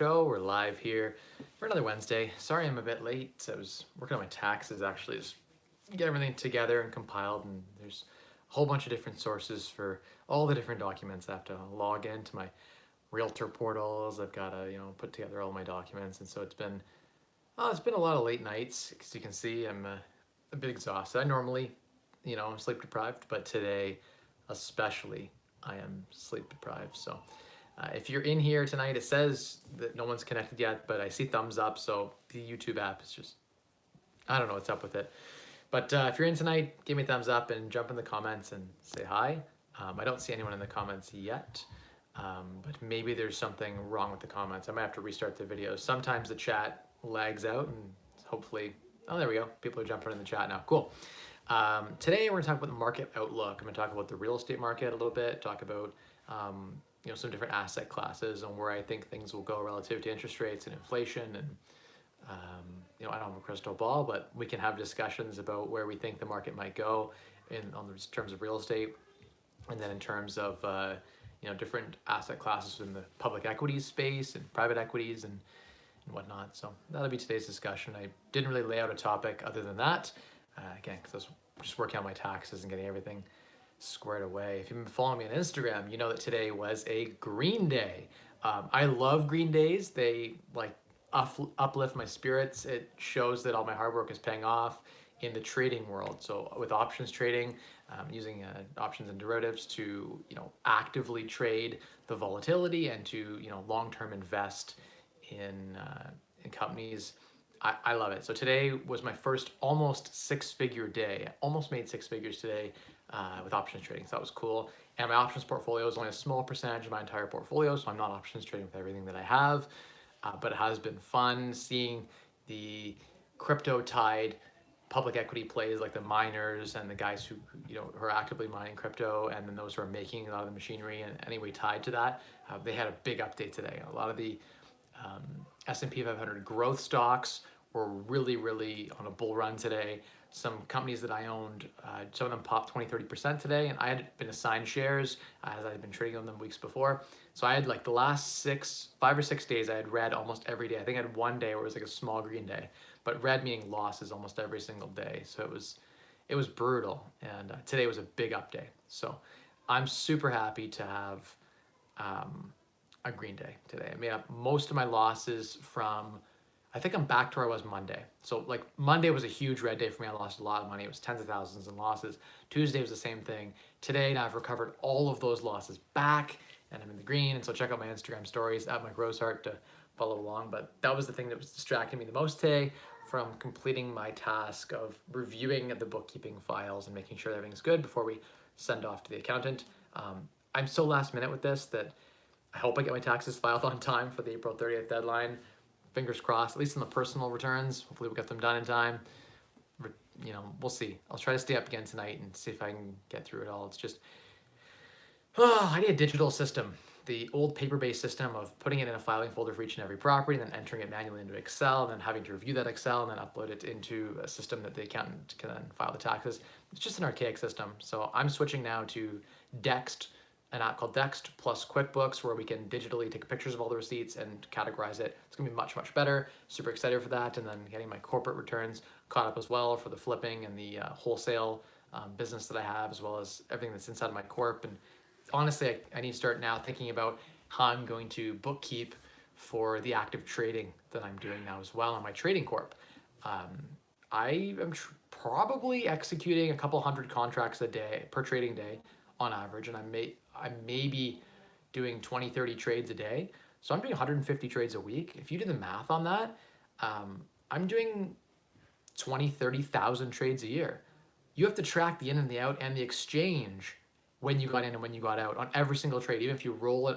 Show. We're live here for another Wednesday. Sorry I'm a bit late. I was working on my taxes actually, just get everything together and compiled, and there's a whole bunch of different sources for all the different documents. I have to log into my realtor portals. I've got to, put together all my documents, and so it's been a lot of late nights. As you can see, I'm a bit exhausted. I normally, I'm sleep deprived, but today especially I am sleep deprived. So if you're in here tonight, it says that no one's connected yet, but I see thumbs up, so the YouTube app is just, I don't know what's up with it. But if you're in tonight, give me a thumbs up and jump in the comments and say hi. I don't see anyone in the comments yet, but maybe there's something wrong with the comments. I might have to restart the videos. Sometimes the chat lags out, and hopefully, oh, there we go. People are jumping in the chat now. Cool. Today we're going to talk about the market outlook. I'm going to talk about the real estate market a little bit, talk about some different asset classes and where I think things will go relative to interest rates and inflation. And I don't have a crystal ball, but we can have discussions about where we think the market might go in terms of real estate, and then in terms of different asset classes in the public equities space and private equities and whatnot. So that'll be today's discussion. I didn't really lay out a topic other than that, again, because I was just working on my taxes and getting everything squared away. If you've been following me on Instagram, you know that today was a green day. I love green days. They uplift my spirits. It shows that all my hard work is paying off in the trading world. So with options trading, using options and derivatives to actively trade the volatility and to long-term invest in companies. I love it. So today was my first almost six-figure day. I almost made six figures today with options trading, so that was cool. And my options portfolio is only a small percentage of my entire portfolio, so I'm not options trading with everything that I have. But it has been fun seeing the crypto tide public equity plays like the miners and the guys who are actively mining crypto, and then those who are making a lot of the machinery and anyway tied to that. They had a big update today. A lot of the S&P 500 growth stocks were really on a bull run today. Some companies that I owned, some of them popped 20-30% today, and I had been assigned shares as I had been trading on them weeks before. So I had like the last 5 or 6 days I had red almost every day. I think I had one day where it was like a small green day, but red meaning losses almost every single day. So it was brutal, and today was a big up day. So I'm super happy to have a green day today. I made up most of my losses from, I think I'm back to where I was Monday. So like Monday was a huge red day for me. I lost a lot of money. It was tens of thousands in losses. Tuesday was the same thing. Today, now I've recovered all of those losses back and I'm in the green. And so check out my Instagram stories at my Rosehart to follow along. But that was the thing that was distracting me the most today from completing my task of reviewing the bookkeeping files and making sure everything's good before we send off to the accountant. I'm so last minute with this that I hope I get my taxes filed on time for the April 30th deadline. Fingers crossed, at least in the personal returns. Hopefully we'll get them done in time. We'll see. I'll try to stay up again tonight and see if I can get through it all. It's just, I need a digital system. The old paper-based system of putting it in a filing folder for each and every property, and then entering it manually into Excel, and then having to review that Excel, and then upload it into a system that the accountant can then file the taxes. It's just an archaic system. So I'm switching now to Dext, an app called Dext plus QuickBooks, where we can digitally take pictures of all the receipts and categorize it. It's gonna be much better. Super excited for that. And then getting my corporate returns caught up as well for the flipping and the wholesale business that I have, as well as everything that's inside of my corp. And honestly, I need to start now thinking about how I'm going to bookkeep for the active trading that I'm doing now as well on my trading corp. I am probably executing a couple hundred contracts a day per trading day on average, and I may be doing 20-30 trades a day. So I'm doing 150 trades a week. If you do the math on that, I'm doing 20-30,000 trades a year. You have to track the in and the out and the exchange when you got in and when you got out on every single trade. Even if you roll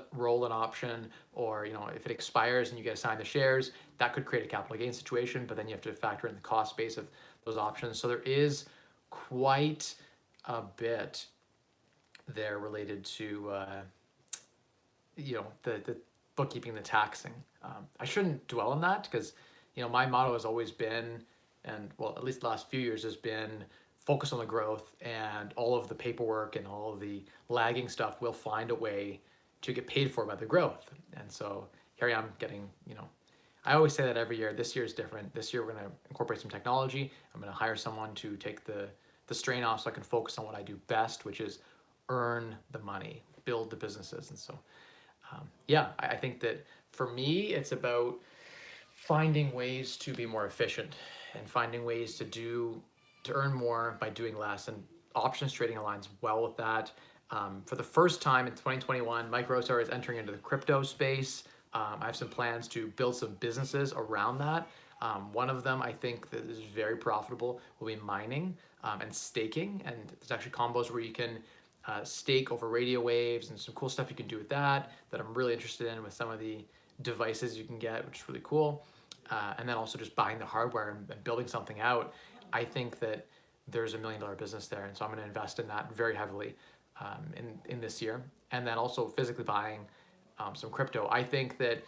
an option, or if it expires and you get assigned the shares, that could create a capital gain situation, but then you have to factor in the cost base of those options. So there is quite a bit there related to the bookkeeping, the taxing. I shouldn't dwell on that because my motto has always been, and well, at least the last few years has been, focus on the growth, and all of the paperwork and all of the lagging stuff will find a way to get paid for by the growth. And so here I am getting, I always say that every year. This year is different. This year we're going to incorporate some technology. I'm going to hire someone to take the strain off so I can focus on what I do best, which is earn the money, build the businesses. And so, I think that for me, it's about finding ways to be more efficient and finding ways to earn more by doing less. And options trading aligns well with that. For the first time in 2021, Mike Rosehart is entering into the crypto space. I have some plans to build some businesses around that. One of them I think that is very profitable will be mining and staking. And there's actually combos where you can stake over radio waves and some cool stuff you can do with that I'm really interested in with some of the devices you can get, which is really cool. And then also just buying the hardware and building something out. I think that there's $1 million business there. And so I'm going to invest in that very heavily in this year. And then also physically buying some crypto. I think that,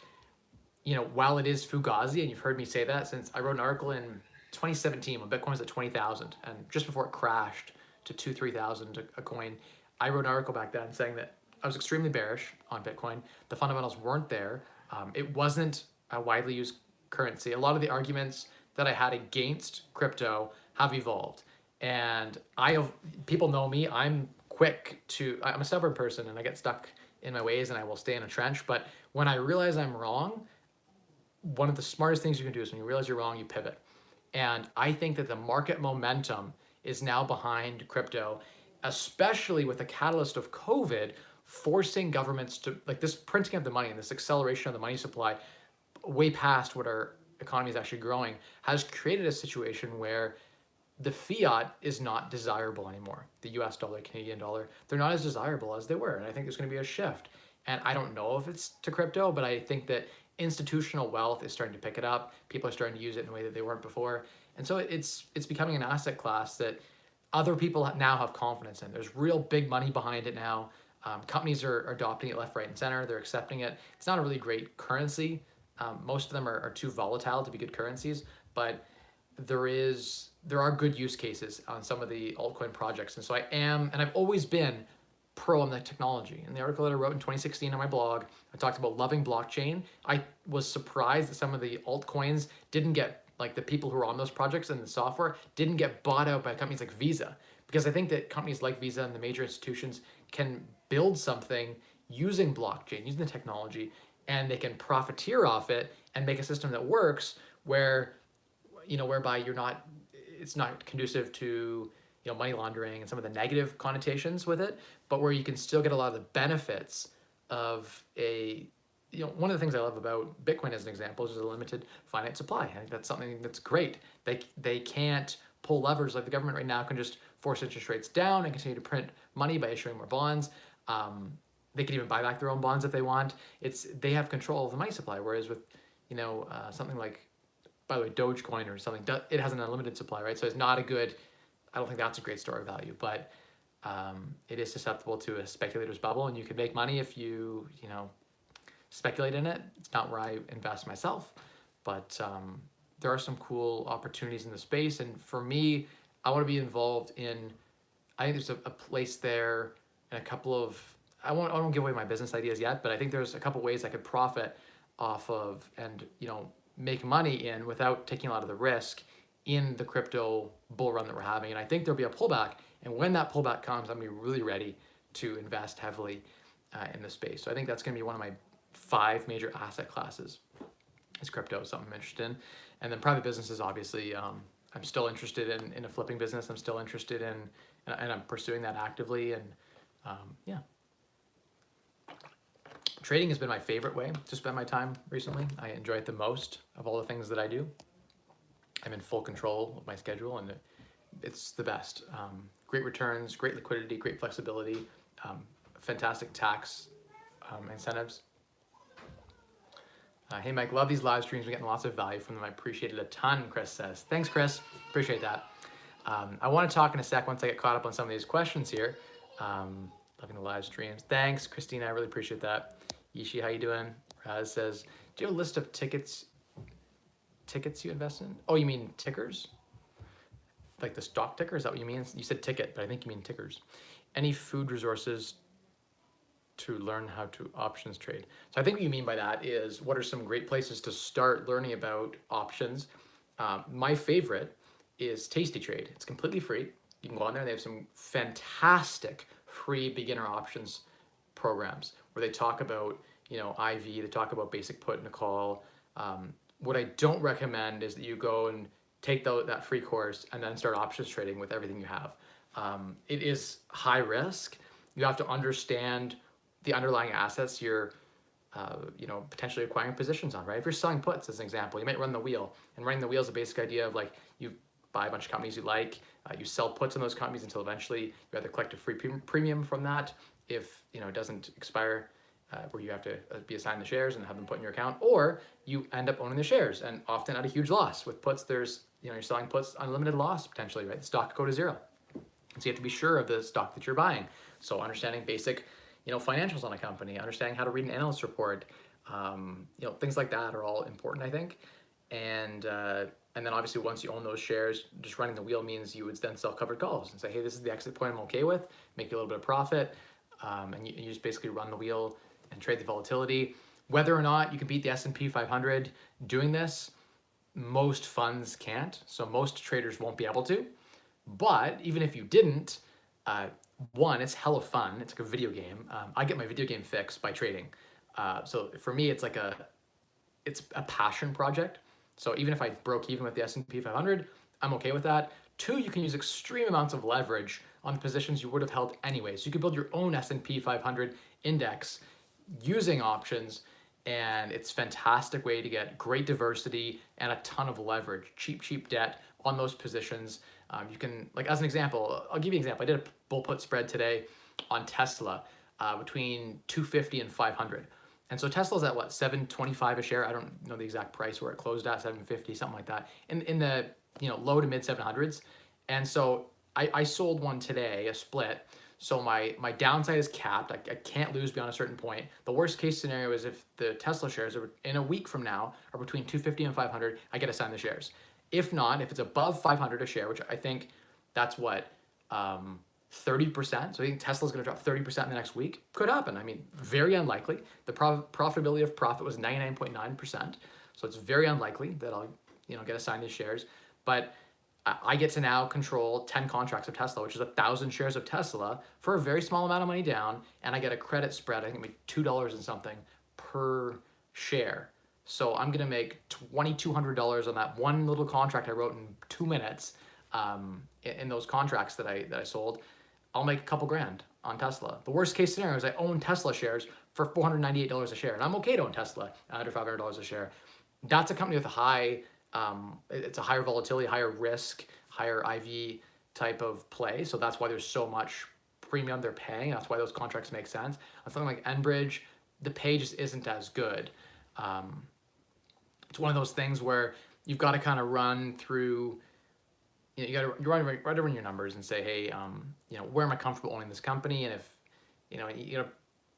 while it is fugazi, and you've heard me say that since I wrote an article in 2017 when Bitcoin was at 20,000 and just before it crashed to 2,000-3,000 a coin, I wrote an article back then saying that I was extremely bearish on Bitcoin. The fundamentals weren't there. It wasn't a widely used currency. A lot of the arguments that I had against crypto have evolved. And people know me, I'm a stubborn person and I get stuck in my ways and I will stay in a trench. But when I realize I'm wrong, one of the smartest things you can do is when you realize you're wrong, you pivot. And I think that the market momentum is now behind crypto, especially with the catalyst of COVID forcing governments to, like this printing of the money and this acceleration of the money supply way past what our economy is actually growing has created a situation where the fiat is not desirable anymore. The US dollar, Canadian dollar, they're not as desirable as they were. And I think there's going to be a shift. And I don't know if it's to crypto, but I think that institutional wealth is starting to pick it up. People are starting to use it in a way that they weren't before. And so it's becoming an asset class that other people now have confidence in. There's real big money behind it now. Companies are adopting it left, right, and center. They're accepting it. It's not a really great currency. Most of them are too volatile to be good currencies, but there are good use cases on some of the altcoin projects. And so I've always been pro on the technology. In the article that I wrote in 2016 on my blog, I talked about loving blockchain. I was surprised that some of the altcoins didn't get, like the people who are on those projects and the software didn't get bought out by companies like Visa. Because I think that companies like Visa and the major institutions can build something using blockchain, using the technology, and they can profiteer off it and make a system that works whereby it's not conducive to money laundering and some of the negative connotations with it, but where you can still get a lot of the benefits of one of the things I love about Bitcoin as an example is a limited finite supply. I think that's something that's great. They can't pull levers like the government right now can just force interest rates down and continue to print money by issuing more bonds. They can even buy back their own bonds if they want. They have control of the money supply, whereas with something like, by the way, Dogecoin or something, it has an unlimited supply, right? So it's not I don't think that's a great store of value, but it is susceptible to a speculator's bubble, and you can make money if you speculate in it. It's not where I invest myself, but there are some cool opportunities in the space. And for me, I want to be involved in, I think there's a place there and a couple of, I won't give away my business ideas yet, but I think there's a couple ways I could profit off of and, make money in without taking a lot of the risk in the crypto bull run that we're having. And I think there'll be a pullback. And when that pullback comes, I'm going to be really ready to invest heavily in the space. So I think that's going to be one of my 5 major asset classes is crypto, something I'm interested in. And then private businesses, obviously, I'm still interested in a flipping business. I'm still interested in, and I'm pursuing that actively. And trading has been my favorite way to spend my time recently. I enjoy it the most of all the things that I do. I'm in full control of my schedule, and it's the best. Great returns, great liquidity, great flexibility, fantastic tax incentives. Hey Mike, love these live streams. We're getting lots of value from them. I appreciate it a ton, Chris says. Thanks, Chris. Appreciate that. I want to talk in a sec once I get caught up on some of these questions here. Loving the live streams. Thanks, Christina. I really appreciate that. Yishi, how you doing? Raz says, do you have a list of tickets you invest in? Oh, you mean tickers? Like the stock ticker? Is that what you mean? You said ticket, but I think you mean tickers. Any food resources to learn how to options trade. So I think what you mean by that is, what are some great places to start learning about options? My favorite is Tasty Trade. It's completely free. You can go on there. They have some fantastic free beginner options programs where they talk about, IV, they talk about basic put and a call. What I don't recommend is that you go and take that free course and then start options trading with everything you have. It is high risk. You have to understand the underlying assets you're potentially acquiring positions on, right? If you're selling puts, as an example, you might run the wheel. And running the wheel is the basic idea of like, you buy a bunch of companies you like, you sell puts in those companies until eventually you either collect a free premium from that if it doesn't expire, where you have to be assigned the shares and have them put in your account, or you end up owning the shares, and often at a huge loss. With puts, there's you're selling puts, unlimited loss potentially, right? The stock could go to zero. And so you have to be sure of the stock that you're buying. So understanding basic financials on a company, understanding how to read an analyst report, things like that are all important, I think. And then obviously once you own those shares, just running the wheel means you would then sell covered calls and say, hey, this is the exit point I'm okay with, make you a little bit of profit, and you just basically run the wheel and trade the volatility. Whether or not you can beat the S&P 500 doing this, most funds can't, so most traders won't be able to. But even if you didn't, one, it's hella fun. It's like a video game. I get my video game fix by trading. So for me, it's a passion project. So even if I broke even with the S&P 500, I'm okay with that. Two, you can use extreme amounts of leverage on the positions you would have held anyway. So you can build your own S&P 500 index using options, and it's a fantastic way to get great diversity and a ton of leverage, cheap debt on those positions. You can, like as an example, I'll give you an example. I did a bull put spread today on Tesla between 250 and 500. And so Tesla's at what, 725 a share? I don't know the exact price where it closed at, 750, something like that, in the low to mid 700s. And so I sold one today, a split. So my downside is capped. I can't lose beyond a certain point. The worst case scenario is if the Tesla shares are, in a week from now, are between 250 and 500, I get assigned the shares. If not, if it's above 500 a share, which I think that's what, 30%. So I think Tesla's going to drop 30% in the next week. Could happen. I mean, very unlikely. The profitability of profit was 99.9%. So it's very unlikely that I'll, get assigned these shares. But I get to now control 10 contracts of Tesla, which is 1,000 shares of Tesla for a very small amount of money down. And I get a credit spread, I think maybe $2 and something per share. So I'm going to make $2,200 on that one little contract I wrote in 2 minutes. In those contracts that I sold, I'll make a couple grand on Tesla. The worst case scenario is I own Tesla shares for $498 a share, and I'm okay to own Tesla under $500 a share. That's a company with a high, it's a higher volatility, higher risk, higher IV type of play. So that's why there's so much premium they're paying. That's why those contracts make sense. On something like Enbridge, the pay just isn't as good. It's one of those things where you've got to kind of run through, you got to run your numbers and say, hey, where am I comfortable owning this company? And if, you got to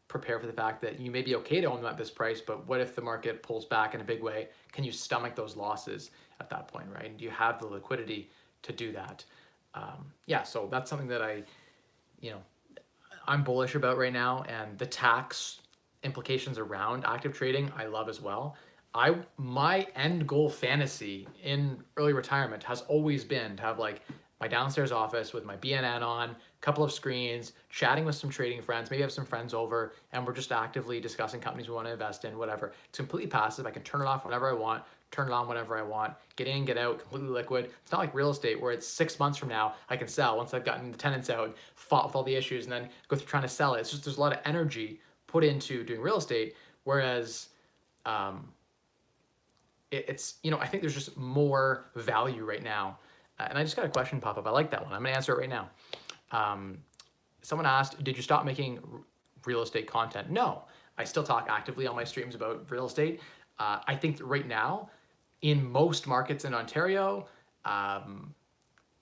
prepare for the fact that you may be okay to own them at this price, but what if the market pulls back in a big way? Can you stomach those losses at that point, right? And do you have the liquidity to do that? So that's something that I'm bullish about right now, and the tax implications around active trading I love as well. My end goal fantasy in early retirement has always been to have like my downstairs office with my BNN on, a couple of screens, chatting with some trading friends, maybe have some friends over, and we're just actively discussing companies we want to invest in, whatever. It's completely passive. I can turn it off whenever I want, turn it on whenever I want, get in, get out, completely liquid. It's not like real estate where it's 6 months from now I can sell once I've gotten the tenants out, fought with all the issues, and then go through trying to sell it. It's just there's a lot of energy put into doing real estate, whereas it's I think there's just more value right now. And I just got a question pop up. I like that one. I'm going to answer it right now. Someone asked, did you stop making real estate content? No, I still talk actively on my streams about real estate. I think that right now, in most markets in Ontario,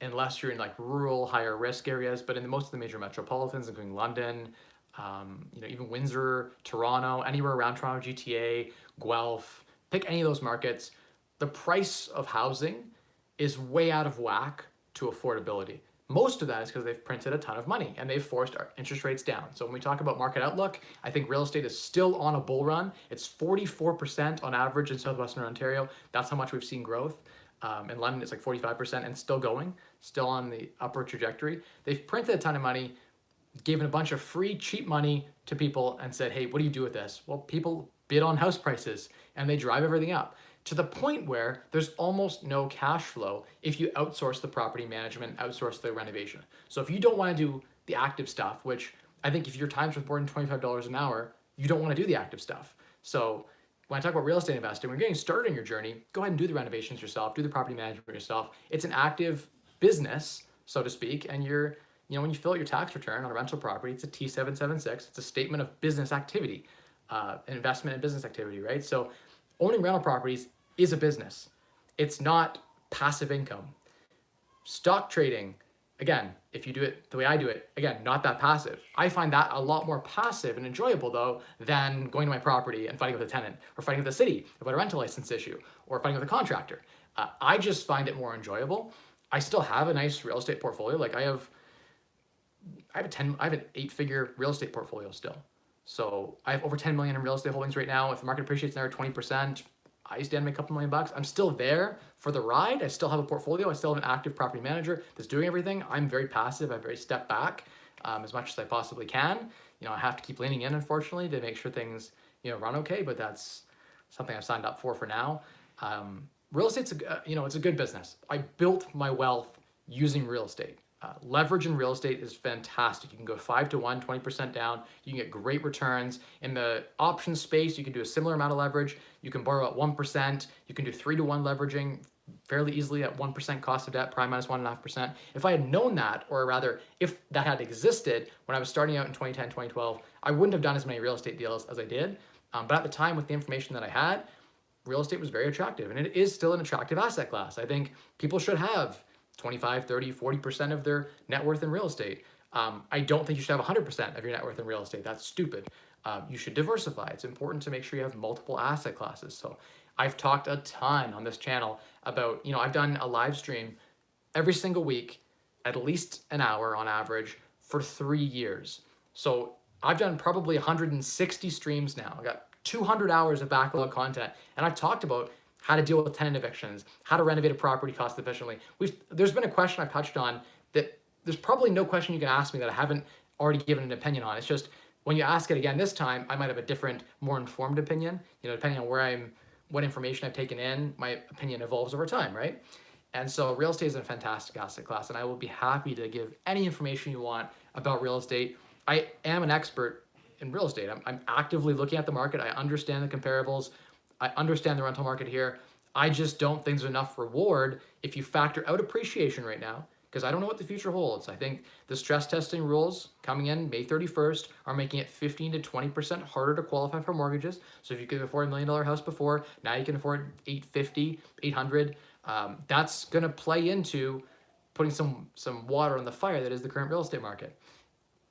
unless you're in like rural, higher risk areas, but in most of the major metropolitans, including London, even Windsor, Toronto, anywhere around Toronto, GTA, Guelph, pick any of those markets, the price of housing is way out of whack to affordability. Most of that is because they've printed a ton of money and they've forced our interest rates down. So when we talk about market outlook, I think real estate is still on a bull run. It's 44% on average in Southwestern Ontario. That's how much we've seen growth. In London, it's like 45% and still going, still on the upward trajectory. They've printed a ton of money, given a bunch of free, cheap money to people and said, hey, what do you do with this? Well, people bid on house prices and they drive everything up to the point where there's almost no cash flow if you outsource the property management, outsource the renovation. So if you don't want to do the active stuff, which I think if your time's worth more than $25 an hour, you don't want to do the active stuff. So when I talk about real estate investing, when you're getting started in your journey, go ahead and do the renovations yourself, do the property management yourself. It's an active business, so to speak, and when you fill out your tax return on a rental property, it's a T776. It's a statement of business activity, investment in business activity, right? So owning rental properties is a business. It's not passive income. Stock trading, again, if you do it the way I do it, again, not that passive. I find that a lot more passive and enjoyable though than going to my property and fighting with a tenant or fighting with the city about a rental license issue or fighting with a contractor. I just find it more enjoyable. I still have a nice real estate portfolio. Like I have an 8-figure real estate portfolio still. So I have over 10 million in real estate holdings right now. If the market appreciates another 20%, I stand to make a couple $1,000,000. I'm still there for the ride. I still have a portfolio. I still have an active property manager that's doing everything. I'm very passive. I very step back as much as I possibly can. I have to keep leaning in, unfortunately, to make sure things run okay. But that's something I've signed up for now. Real estate's it's a good business. I built my wealth using real estate. Leverage in real estate is fantastic. You can go 5 to 1, 20% down. You can get great returns. In the options space, you can do a similar amount of leverage. You can borrow at 1%. You can do 3 to 1 leveraging fairly easily at 1% cost of debt, prime minus 1.5%. If I had known that, or rather, if that had existed when I was starting out in 2010, 2012, I wouldn't have done as many real estate deals as I did. But at the time, with the information that I had, real estate was very attractive. And it is still an attractive asset class. I think people should have 25, 30, 40% of their net worth in real estate. I don't think you should have 100% of your net worth in real estate. That's stupid. You should diversify. It's important to make sure you have multiple asset classes. So I've talked a ton on this channel about, I've done a live stream every single week, at least an hour on average for 3 years. So I've done probably 160 streams now. I got 200 hours of backlog content. And I've talked about how to deal with tenant evictions, how to renovate a property cost efficiently. There's been a question I've touched on that there's probably no question you can ask me that I haven't already given an opinion on. It's just when you ask it again this time, I might have a different, more informed opinion. Depending on what information I've taken in, my opinion evolves over time, right? And so real estate is a fantastic asset class, and I will be happy to give any information you want about real estate. I am an expert in real estate. I'm actively looking at the market. I understand the comparables. I understand the rental market here. I just don't think there's enough reward if you factor out appreciation right now, because I don't know what the future holds. I think the stress testing rules coming in May 31st are making it 15 to 20% harder to qualify for mortgages. So if you could afford $1 million house before, now you can afford 850, 800. That's going to play into putting some water on the fire that is the current real estate market.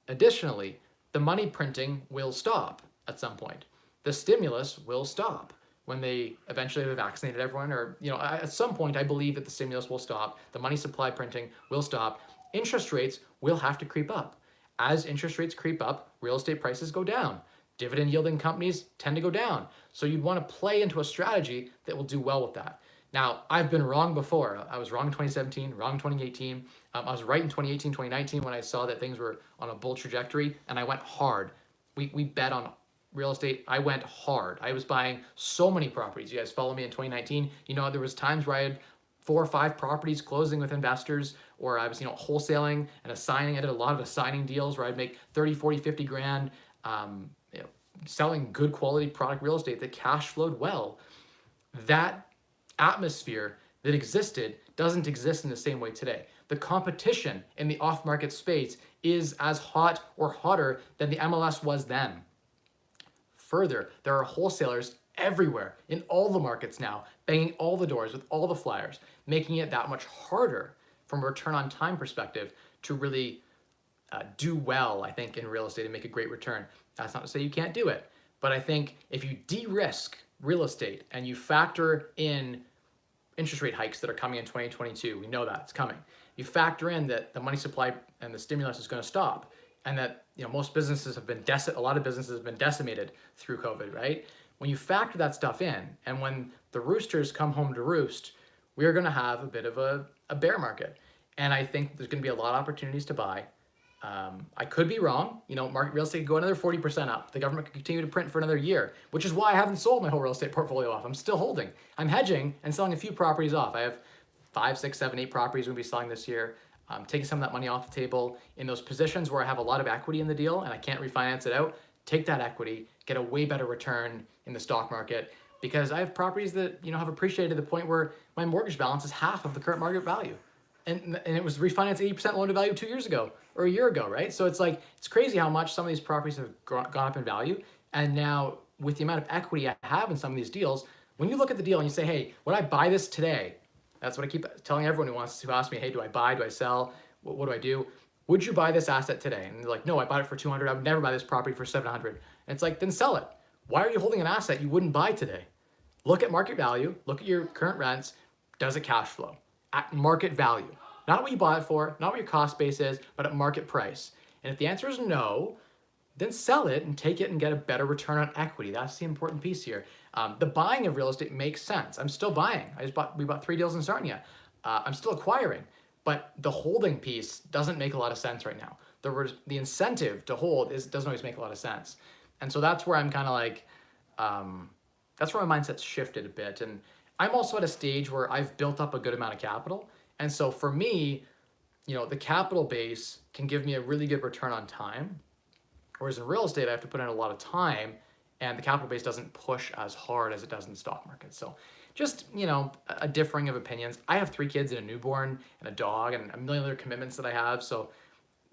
Additionally, the money printing will stop at some point. The stimulus will stop when they eventually have vaccinated everyone, or at some point I believe that the stimulus will stop, the money supply printing will stop, interest rates will have to creep up. As interest rates creep up, real estate prices go down. Dividend yielding companies tend to go down. So you'd want to play into a strategy that will do well with that. Now, I've been wrong before. I was wrong in 2017, wrong in 2018. I was right in 2018, 2019 when I saw that things were on a bull trajectory, and I went hard. We bet on real estate. I went hard. I was buying so many properties. You guys follow me in 2019. There was times where I had 4 or 5 properties closing with investors, or I was, wholesaling and assigning. I did a lot of assigning deals where I'd make 30, 40, 50 grand, selling good quality product real estate that cash flowed well. That atmosphere that existed doesn't exist in the same way today. The competition in the off-market space is as hot or hotter than the MLS was then. Further, there are wholesalers everywhere in all the markets now, banging all the doors with all the flyers, making it that much harder from a return on time perspective to really do well, I think, in real estate and make a great return. That's not to say you can't do it, but I think if you de-risk real estate and you factor in interest rate hikes that are coming in 2022. We know that it's coming. You factor in that the money supply and the stimulus is going to stop, and that most businesses have been a lot of businesses have been decimated through COVID, right? When you factor that stuff in, and when the roosters come home to roost, we are going to have a bit of a bear market, and I think there's going to be a lot of opportunities to buy. I could be wrong. Market real estate could go another 40% up. The government could continue to print for another year, which is why I haven't sold my whole real estate portfolio off. I'm still holding. I'm hedging and selling a few properties off. I have 5, 6, 7, 8 properties we'll be selling this year. Taking some of that money off the table in those positions where I have a lot of equity in the deal and I can't refinance it out. Take that equity, get a way better return in the stock market, because I have properties that have appreciated to the point where my mortgage balance is half of the current market value. And it was refinanced 80% loan to value 2 years ago or a year ago, right? So it's crazy how much some of these properties have gone up in value. And now with the amount of equity I have in some of these deals, when you look at the deal and you say, hey, would I buy this today? That's what I keep telling everyone who asks me, hey, do I buy, do I sell? What do I do? Would you buy this asset today? And they're like, no, I bought it for 200. I would never buy this property for 700. And it's like, then sell it. Why are you holding an asset you wouldn't buy today? Look at market value, look at your current rents. Does it cash flow? At market value. Not what you bought it for, not what your cost base is, but at market price. And if the answer is no, then sell it and take it and get a better return on equity. That's the important piece here. The buying of real estate makes sense. I'm still buying. We bought 3 deals in Sarnia. I'm still acquiring, but the holding piece doesn't make a lot of sense right now. The incentive to hold doesn't always make a lot of sense. And so that's where I'm kind of like, that's where my mindset's shifted a bit. And I'm also at a stage where I've built up a good amount of capital. And so for me, the capital base can give me a really good return on time. Whereas in real estate, I have to put in a lot of time and the capital base doesn't push as hard as it does in the stock market. So just, a differing of opinions. I have 3 kids and a newborn and a dog and a million other commitments that I have. So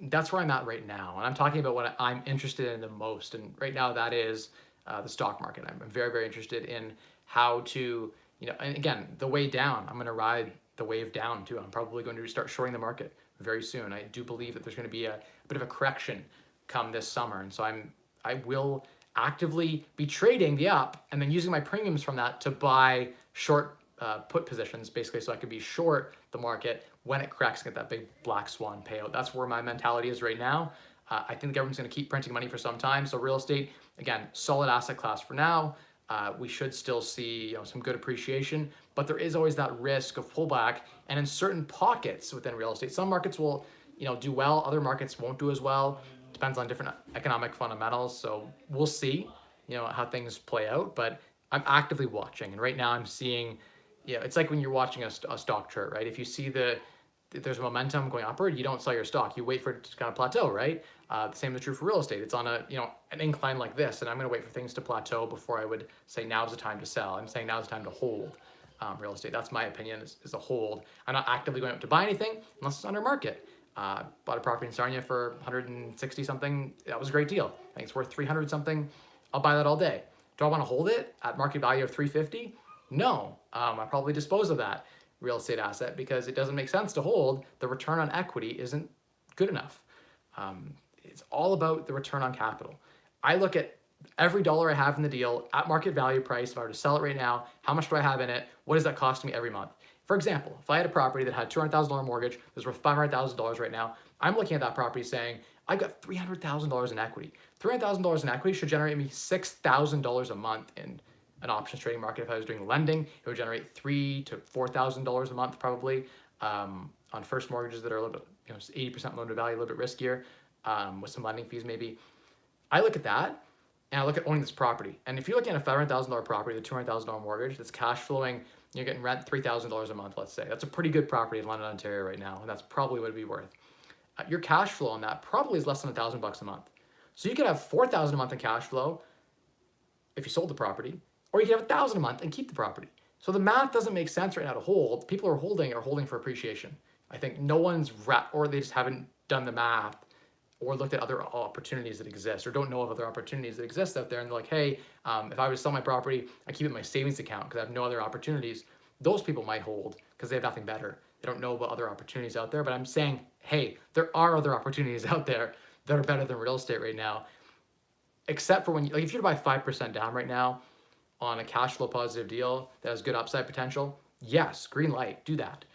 that's where I'm at right now. And I'm talking about what I'm interested in the most. And right now that is the stock market. I'm very, very interested in how to, and again, the way down, I'm going to ride the wave down too. I'm probably going to start shorting the market very soon. I do believe that there's going to be a bit of a correction come this summer. And so I will actively be trading the up and then using my premiums from that to buy short put positions, basically, so I could be short the market when it cracks, get that big black swan payout. That's where my mentality is right now. I think the government's going to keep printing money for some time. So real estate, again, solid asset class for now. We should still see some good appreciation, but there is always that risk of pullback. And in certain pockets within real estate, some markets will do well, other markets won't do as well. Depends on different economic fundamentals. So we'll see how things play out, but I'm actively watching. And right now I'm seeing, it's like when you're watching a stock chart, right? If you see there's momentum going upward, you don't sell your stock. You wait for it to kind of plateau, right? The same is true for real estate. It's on an incline like this, and I'm going to wait for things to plateau before I would say now's the time to sell. I'm saying now's the time to hold real estate. That's my opinion, is a hold. I'm not actively going up to buy anything unless it's under market. Bought a property in Sarnia for 160 something. That was a great deal. I think it's worth 300 something. I'll buy that all day. Do I want to hold it at market value of 350? No. I'll probably dispose of that real estate asset because it doesn't make sense to hold. The return on equity isn't good enough. It's all about the return on capital. I look at every dollar I have in the deal at market value price. If I were to sell it right now, how much do I have in it? What does that cost me every month? For example, if I had a property that had $200,000 mortgage, that's worth $500,000 right now, I'm looking at that property saying, I've got $300,000 in equity. $300,000 in equity should generate me $6,000 a month in an options trading market. If I was doing lending, it would generate $3,000 to $4,000 a month probably on first mortgages that are a little bit, 80% loan to value, a little bit riskier with some lending fees maybe. I look at that and I look at owning this property. And if you're looking at a $500,000 property with a $200,000 mortgage that's cash flowing, you're getting rent $3,000 a month, let's say. That's a pretty good property in London, Ontario right now, and that's probably what it'd be worth. Your cash flow on that probably is less than $1,000 a month. So you could have $4,000 a month in cash flow if you sold the property, or you could have $1,000 a month and keep the property. So the math doesn't make sense right now to hold. People who are holding for appreciation. I think no one's or they just haven't done the math or looked at other opportunities that exist or don't know of other opportunities that exist out there. And they're like, hey, if I was to sell my property, I keep it in my savings account because I have no other opportunities. Those people might hold because they have nothing better. They don't know about other opportunities out there. But I'm saying, hey, there are other opportunities out there that are better than real estate right now. Except for when, if you were to buy 5% down right now on a cash flow positive deal that has good upside potential, yes, green light, do that.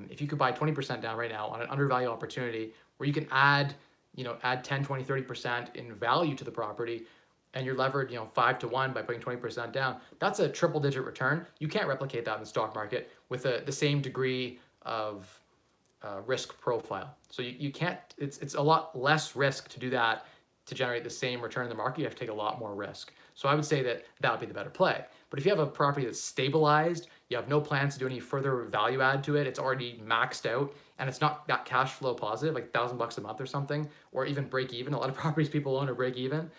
If you could buy 20% down right now on an undervalued opportunity where you can add, add 10, 20, 30% in value to the property, and you're levered, 5 to 1 by putting 20% down, that's a triple digit return. You can't replicate that in the stock market with the same degree of risk profile. So you can't, it's a lot less risk to do that to generate the same return in the market. You have to take a lot more risk. So I would say that would be the better play. But if you have a property that's stabilized, you have no plans to do any further value add to it, it's already maxed out, and it's not that cash flow positive, like $1,000 a month or something, or even break even. A lot of properties people own are break even.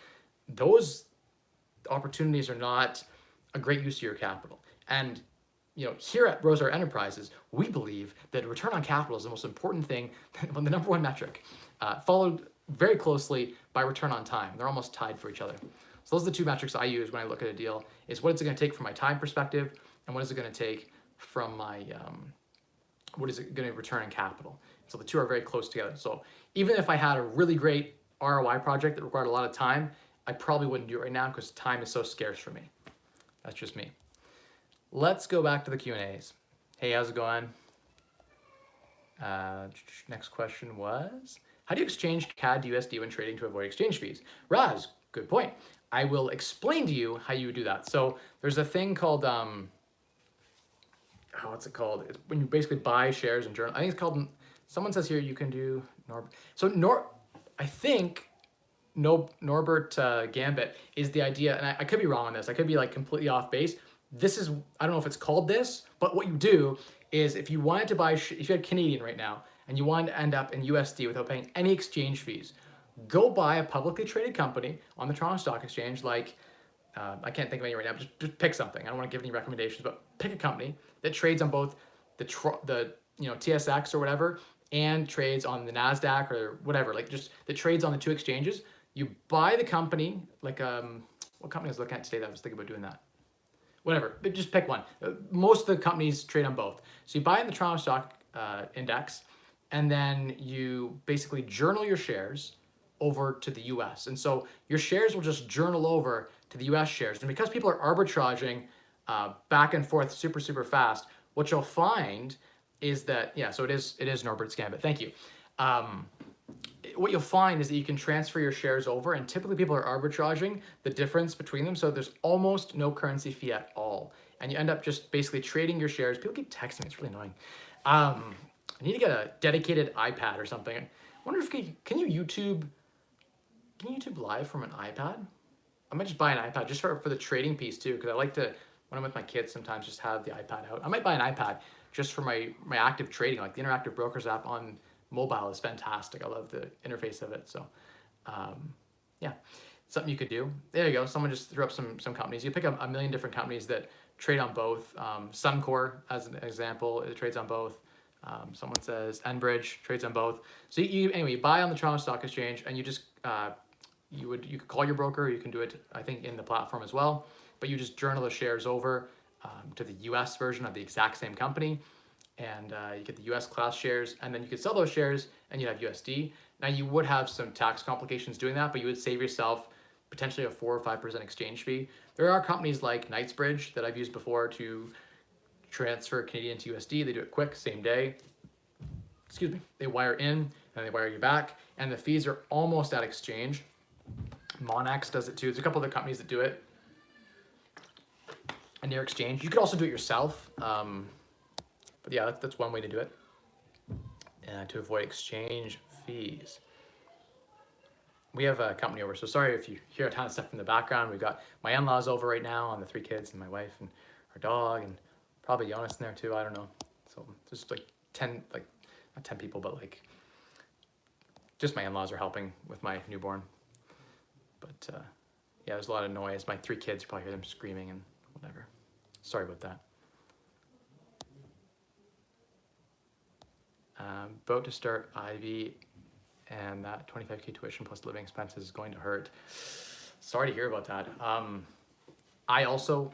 Those opportunities are not a great use of your capital. And here at Rosehart Enterprises, we believe that return on capital is the most important thing, the number one metric, followed very closely by return on time. They're almost tied for each other. So those are the two metrics I use when I look at a deal, is what is it going to take from my time perspective, and what is it going to take from my, what is it going to return in capital. So the two are very close together. So even if I had a really great ROI project that required a lot of time, I probably wouldn't do it right now because time is so scarce for me. That's just me. Let's go back to the Q&As. Hey, how's it going? Next question was, how do you exchange CAD to USD when trading to avoid exchange fees? Raz, good point. I will explain to you how you would do that. So there's a thing called, what's it called? It's when you basically buy shares in journal. I think it's called, someone says here you can do, I think Norbert Gambit is the idea, and I could be wrong on this. I could be like completely off base. This is, I don't know if it's called this, but what you do is if you wanted to buy, if you had Canadian right now, and you wanted to end up in USD without paying any exchange fees, go buy a publicly traded company on the Toronto Stock Exchange, like, I can't think of any right now, just pick something. I don't want to give any recommendations, but pick a company that trades on both the TSX or whatever, and trades on the NASDAQ or whatever, like just that trades on the two exchanges. You buy the company, like, what company I was looking at today that I was thinking about doing that? Whatever, just pick one. Most of the companies trade on both. So you buy in the Toronto Stock Index, and then you basically journal your shares over to the US. And so your shares will just journal over to the US shares. And because people are arbitraging back and forth super, super fast, what you'll find is that, yeah, so it is Norbert's Gambit. Thank you. What you'll find is that you can transfer your shares over, and typically people are arbitraging the difference between them. So there's almost no currency fee at all. And you end up just basically trading your shares. People keep texting me, it's really annoying. I need to get a dedicated iPad or something. I wonder if, can you YouTube live from an iPad? I might just buy an iPad just for the trading piece too, because I like to, when I'm with my kids, sometimes just have the iPad out. I might buy an iPad just for my active trading, like the Interactive Brokers app on mobile is fantastic. I love the interface of it. So yeah, something you could do. There you go. Someone just threw up some companies. You pick up a million different companies that trade on both. Suncor, as an example, it trades on both. Someone says Enbridge trades on both. So anyway, you buy on the Toronto Stock Exchange, and you just you could call your broker. You can do it, I think, in the platform as well. But you just journal the shares over to the US version of the exact same company, and you get the US class shares, and then you could sell those shares, and you'd have USD. Now you would have some tax complications doing that, but you would save yourself potentially a 4 or 5% exchange fee. There are companies like Knightsbridge that I've used before to transfer Canadian to USD. They do it quick, same day. Excuse me. They wire in and they wire you back, and the fees are almost at exchange. Monex does it too. There's a couple other companies that do it near exchange. You could also do it yourself, but yeah, that's one way to do it, to avoid exchange fees. We have a company over, so sorry if you hear a ton of stuff in the background. We've got my in-laws over right now, and the 3 kids, and my wife, and our dog, and probably Jonas in there too, I don't know. So just like 10, like not 10 people, but like just my in-laws are helping with my newborn. But yeah, there's a lot of noise. My 3 kids, you probably hear them screaming and whatever. Sorry about that. About to start Ivy, and that 25K tuition plus living expenses is going to hurt. Sorry to hear about that. I also,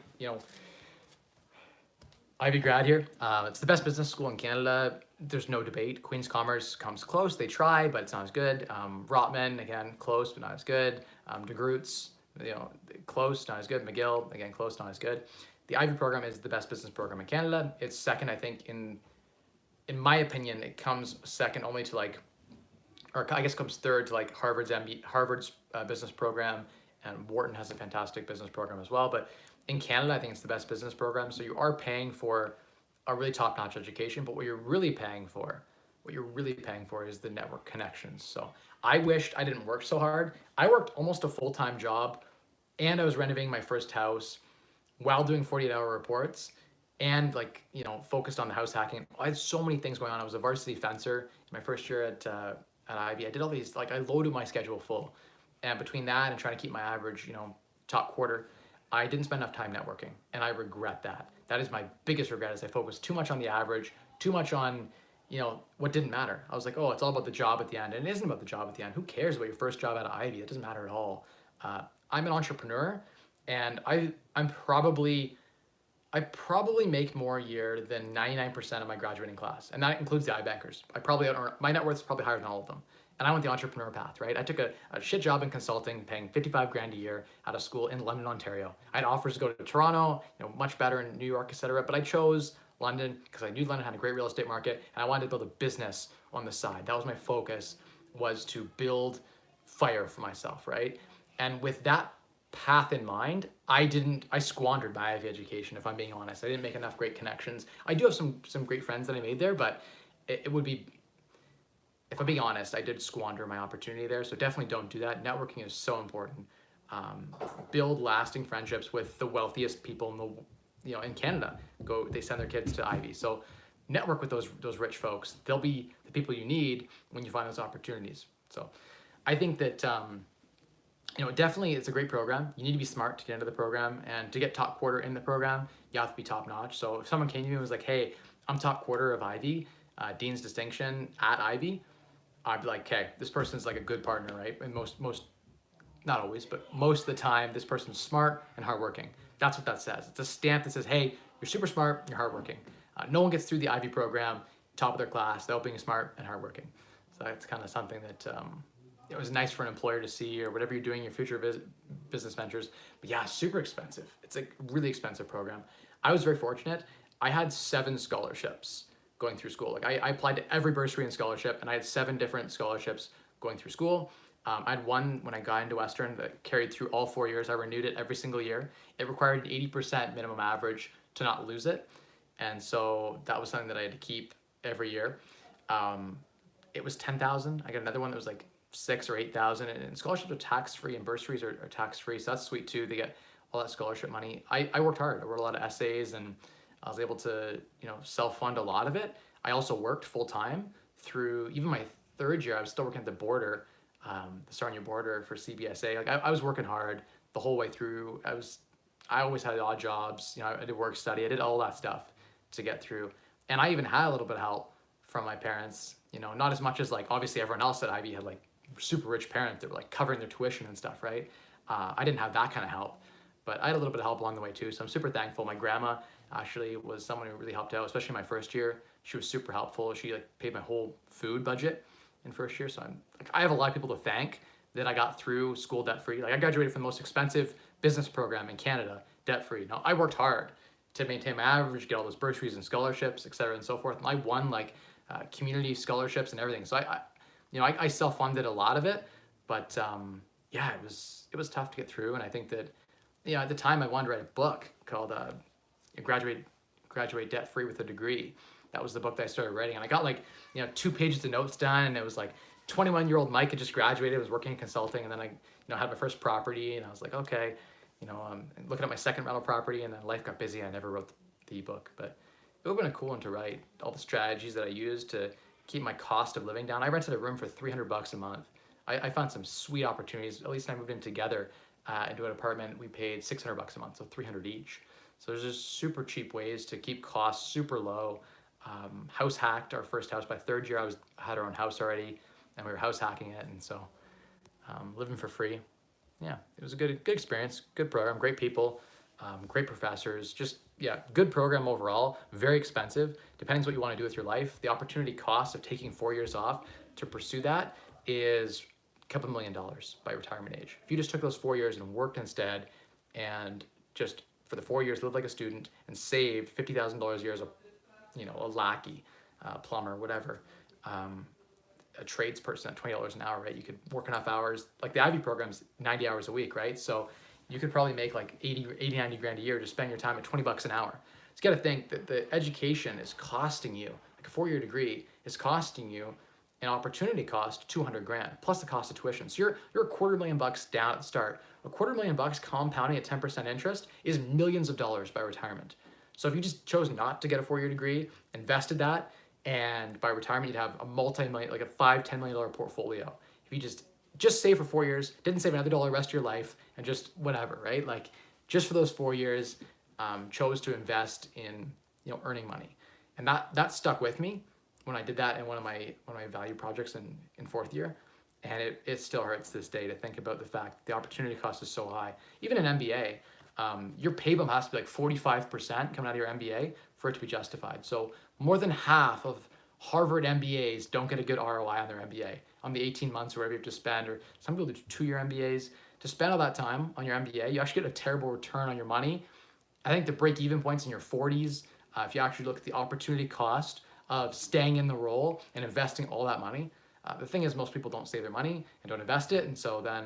Ivy grad here. It's the best business school in Canada. There's no debate. Queen's Commerce comes close. They try, but it's not as good. Rotman, again, close, but not as good. DeGroots, close, not as good. McGill, again, close, not as good. the Ivy program is the best business program in Canada. It's second, I think, in my opinion, it comes second only to like, or I guess comes third to like Harvard's business program, and Wharton has a fantastic business program as well. But in Canada, I think it's the best business program. So you are paying for a really top-notch education, but what you're really paying for is the network connections. So I wished I didn't work so hard. I worked almost a full-time job, and I was renovating my first house while doing 48-hour reports, and like, you know, focused on the house hacking. I had so many things going on. I was a varsity fencer in my first year at Ivy. I did all these, like I loaded my schedule full. And between that and trying to keep my average, you know, top quarter, I didn't spend enough time networking, and I regret that. That is my biggest regret, is I focused too much on the average, too much on, you know, what didn't matter. I was like, oh, it's all about the job at the end. And it isn't about the job at the end. Who cares about your first job out of Ivy? It doesn't matter at all. I'm an entrepreneur, and I probably make more a year than 99% of my graduating class. And that includes the iBankers. My net worth is probably higher than all of them. And I went the entrepreneur path, right? I took a shit job in consulting, paying 55 grand a year out of school in London, Ontario. I had offers to go to Toronto, you know, much better in New York, etc. But I chose London because I knew London had a great real estate market, and I wanted to build a business on the side. That was my focus, was to build fire for myself, right? And with that path in mind, I squandered my Ivy education, if I'm being honest. I didn't make enough great connections. I do have some great friends that I made there, but it would be, if I'm being honest, I did squander my opportunity there. So definitely don't do that. Networking is so important. Build lasting friendships with the wealthiest people in Canada. They send their kids to Ivy. So network with those rich folks. They'll be the people you need when you find those opportunities. So I think that definitely it's a great program. You need to be smart to get into the program, and to get top quarter in the program, you have to be top notch. So if someone came to me and was like, hey, I'm top quarter of Ivy, Dean's distinction at Ivy, I'd be like, okay, this person's like a good partner, right? And most, not always, but most of the time, this person's smart and hardworking. That's what that says. It's a stamp that says, hey, you're super smart, you're hardworking. No one gets through the Ivy program, top of their class, without being smart and hardworking. So that's kind of something that it was nice for an employer to see, or whatever you're doing in your future business ventures. But yeah, super expensive. It's a really expensive program. I was very fortunate. I had 7 scholarships going through school. Like I applied to every bursary and scholarship, and I had 7 different scholarships going through school. I had one when I got into Western that carried through all 4 years. I renewed it every single year. It required an 80% minimum average to not lose it. And so that was something that I had to keep every year. It was $10,000. I got another one that was like $6,000 or $8,000, and scholarships are tax-free, and bursaries are tax-free. So that's sweet too. They get all that scholarship money. I worked hard. I wrote a lot of essays, and I was able to, self-fund a lot of it. I also worked full-time through even my 3rd year. I was still working at the border, the Star on Your Border for CBSA. Like I was working hard the whole way through. I always had odd jobs. I did work study. I did all that stuff to get through. And I even had a little bit of help from my parents, not as much as like obviously everyone else at Ivy had like super rich parents that were like covering their tuition and stuff, right? I didn't have that kind of help, but I had a little bit of help along the way too. So I'm super thankful. My grandma actually was someone who really helped out, especially my first year. She was super helpful. She like paid my whole food budget in first year. So I have a lot of people to thank that I got through school debt free. Like I graduated from the most expensive business program in Canada, debt free. Now I worked hard to maintain my average, get all those bursaries and scholarships, et cetera, and so forth. And I won like community scholarships and everything. So I self-funded a lot of it, but yeah, it was tough to get through. And I think that, at the time I wanted to write a book called Graduate Debt Free with a Degree. That was the book that I started writing. And I got like, 2 pages of notes done, and it was like 21-year-old Mike had just graduated, was working in consulting, and then I had my first property, and I was like, okay, looking at my second rental property, and then life got busy. I never wrote the ebook, but it would have been a cool one to write. All the strategies that I used to keep my cost of living down. I rented a room for $300 a month. I found some sweet opportunities. At least I moved in together into an apartment. We paid $600 a month, so $300 each. So there's just super cheap ways to keep costs super low. House hacked our first house. By 3rd year, I had our own house already, and we were house hacking it, and so living for free. Yeah, it was a good experience, good program, great people, great professors. Just good program overall. Very expensive. Depends what you want to do with your life. The opportunity cost of taking 4 years off to pursue that is a couple $1 million by retirement age. If you just took those 4 years and worked instead, and just for the 4 years, lived like a student, and saved $50,000 a year as a lackey, plumber, whatever, a tradesperson at $20 an hour, right? You could work enough hours. Like the Ivy program's 90 hours a week, right? So you could probably make like 90 grand a year to spend your time at $20 an hour. So you got to think that the education is costing you, like a 4-year degree is costing you an opportunity cost 200 grand plus the cost of tuition. So you're $250,000 down at the start. $250,000 compounding at 10% interest is millions of dollars by retirement. So if you just chose not to get a 4-year degree, invested that, and by retirement you'd have a multi-million, like a $5-10 million portfolio. If you just save for 4 years, didn't save another dollar the rest of your life, and just whatever, right? Like just for those 4 years, chose to invest in earning money, and that stuck with me when I did that in one of my value projects in 4th year, and it still hurts this day to think about the fact the opportunity cost is so high. Even in MBA, your pay bump has to be like 45% coming out of your MBA for it to be justified. So more than half of Harvard MBAs don't get a good ROI on their MBA, on the 18 months or whatever you have to spend, or some people do 2-year MBAs. To spend all that time on your MBA, you actually get a terrible return on your money. I think the break-even point's in your 40s. If you actually look at the opportunity cost of staying in the role and investing all that money. The thing is, most people don't save their money and don't invest it, and so then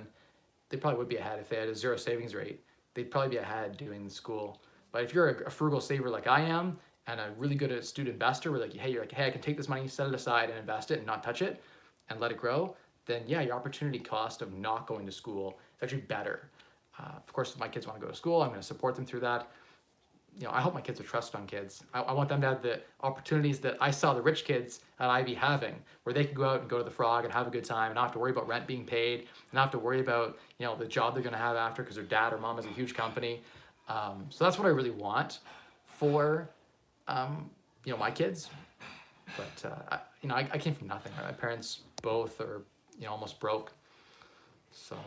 they probably would be ahead if they had a 0 savings rate. They'd probably be ahead doing the school. But if you're a frugal saver like I am, and a really good astute investor, where you're like, hey, I can take this money, set it aside, and invest it, and not touch it, and let it grow, then yeah, your opportunity cost of not going to school is actually better. Of course, if my kids want to go to school, I'm going to support them through that. I hope my kids are trust fund kids. I want them to have the opportunities that I saw the rich kids at Ivy having, where they could go out and go to the Frog and have a good time and not have to worry about rent being paid, and not have to worry about the job they're going to have after because their dad or mom has a huge company. So that's what I really want for my kids. But I came from nothing. Right? My parents both are almost broke. So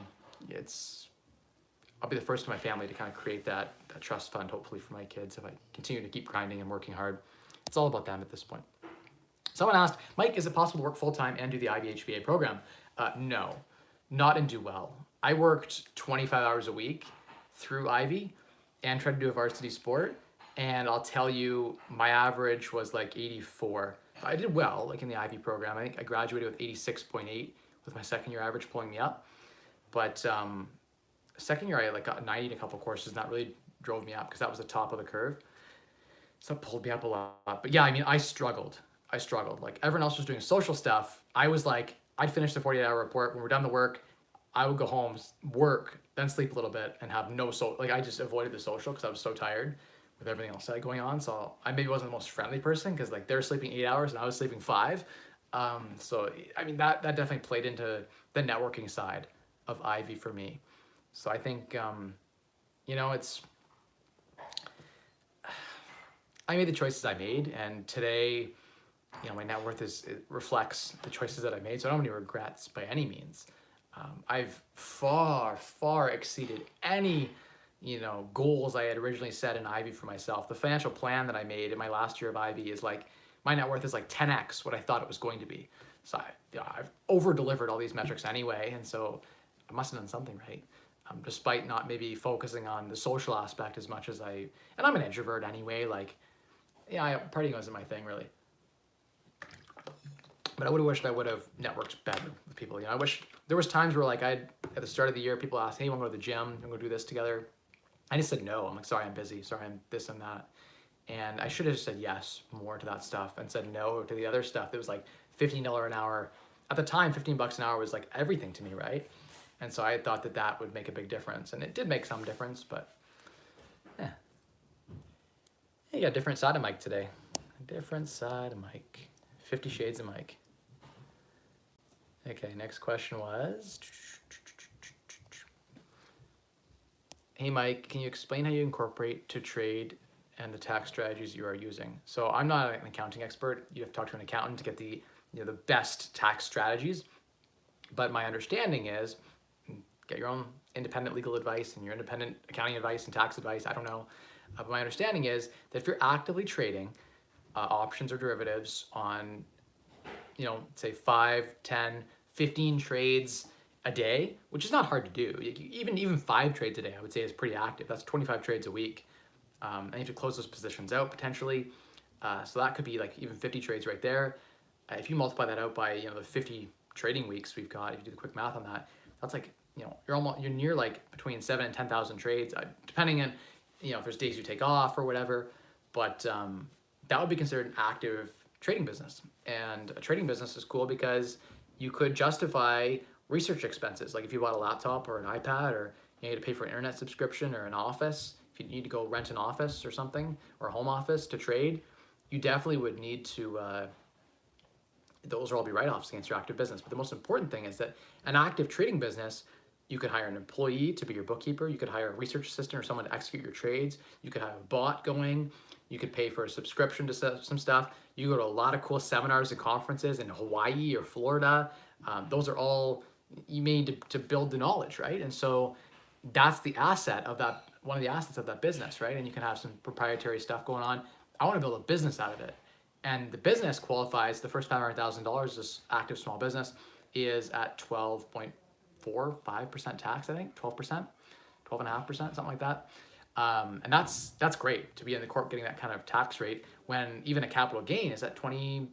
I'll be the first in my family to kind of create that trust fund, hopefully, for my kids if I continue to keep grinding and working hard. It's all about them at this point. Someone asked, Mike, is it possible to work full-time and do the Ivy HBA program? No, not and do well. I worked 25 hours a week through Ivy and tried to do a varsity sport, and I'll tell you, my average was like 84. I did well, like in the Ivy program. I think I graduated with 86.8 with my second year average pulling me up. But second year, I got 90 in a couple courses, and that really drove me up because that was the top of the curve. So it pulled me up a lot. But yeah, I struggled. Like everyone else was doing social stuff. I was like, I'd finish the 48-hour report. When we're done the work, I would go home, work, then sleep a little bit, and have no social. Like I just avoided the social because I was so tired with everything else going on. So I maybe wasn't the most friendly person because like they're sleeping 8 hours and I was sleeping 5. So that definitely played into the networking side of Ivy for me. So I think, I made the choices I made, and today, my net worth it reflects the choices that I made, so I don't have any regrets by any means. I've far, far exceeded any, goals I had originally set in Ivy for myself. The financial plan that I made in my last year of Ivy is like, my net worth is like 10x what I thought it was going to be. So I've over-delivered all these metrics anyway, and so I must have done something right. Despite not maybe focusing on the social aspect as much as and I'm an introvert anyway, partying wasn't my thing really. But I would have wished I would have networked better with people. I wish there was times where at the start of the year, people asked, hey, you want to go to the gym? I'm going to do this together. I just said no. I'm like, sorry, I'm busy. Sorry, I'm this and that. And I should have just said yes more to that stuff and said no to the other stuff that was like $15 an hour. At the time, $15 an hour was like everything to me, right? And so I thought that would make a big difference. And it did make some difference, but yeah. You got a different side of Mike today. A different side of Mike. 50 Shades of Mike. Okay, next question was, hey Mike, can you explain how you incorporate to trade and the tax strategies you are using? So I'm not an accounting expert. You have to talk to an accountant to get the best tax strategies. But my understanding is, get your own independent legal advice and your independent accounting advice and tax advice, I don't know. But my understanding is that if you're actively trading options or derivatives on, say 5, 10, 15 trades a day, which is not hard to do. Even 5 trades a day, I would say is pretty active. That's 25 trades a week. and you have to close those positions out potentially. So that could be like even 50 trades right there. If you multiply that out by the 50 trading weeks we've got, if you do the quick math on that, that's like you're near like between 7 and 10,000 trades, depending on if there's days you take off or whatever. But that would be considered an active trading business. And a trading business is cool because you could justify research expenses. Like if you bought a laptop or an iPad, or you need to pay for an internet subscription or an office, if you need to go rent an office or something, or a home office to trade, you definitely would need to, those will all be write-offs against your active business. But the most important thing is that an active trading business, you could hire an employee to be your bookkeeper. You could hire a research assistant or someone to execute your trades. You could have a bot going. You could pay for a subscription to some stuff. You go to a lot of cool seminars and conferences in Hawaii or Florida. Those are all you need to build the knowledge, right? And so that's the asset of that, one of the assets of that business, right? And you can have some proprietary stuff going on. I want to build a business out of it. And the business qualifies, the first $500,000, this active small business, is at 12.45% tax, I think, 12%, 12.5%, something like that. And that's great to be in the corp getting that kind of tax rate when even a capital gain is at 20,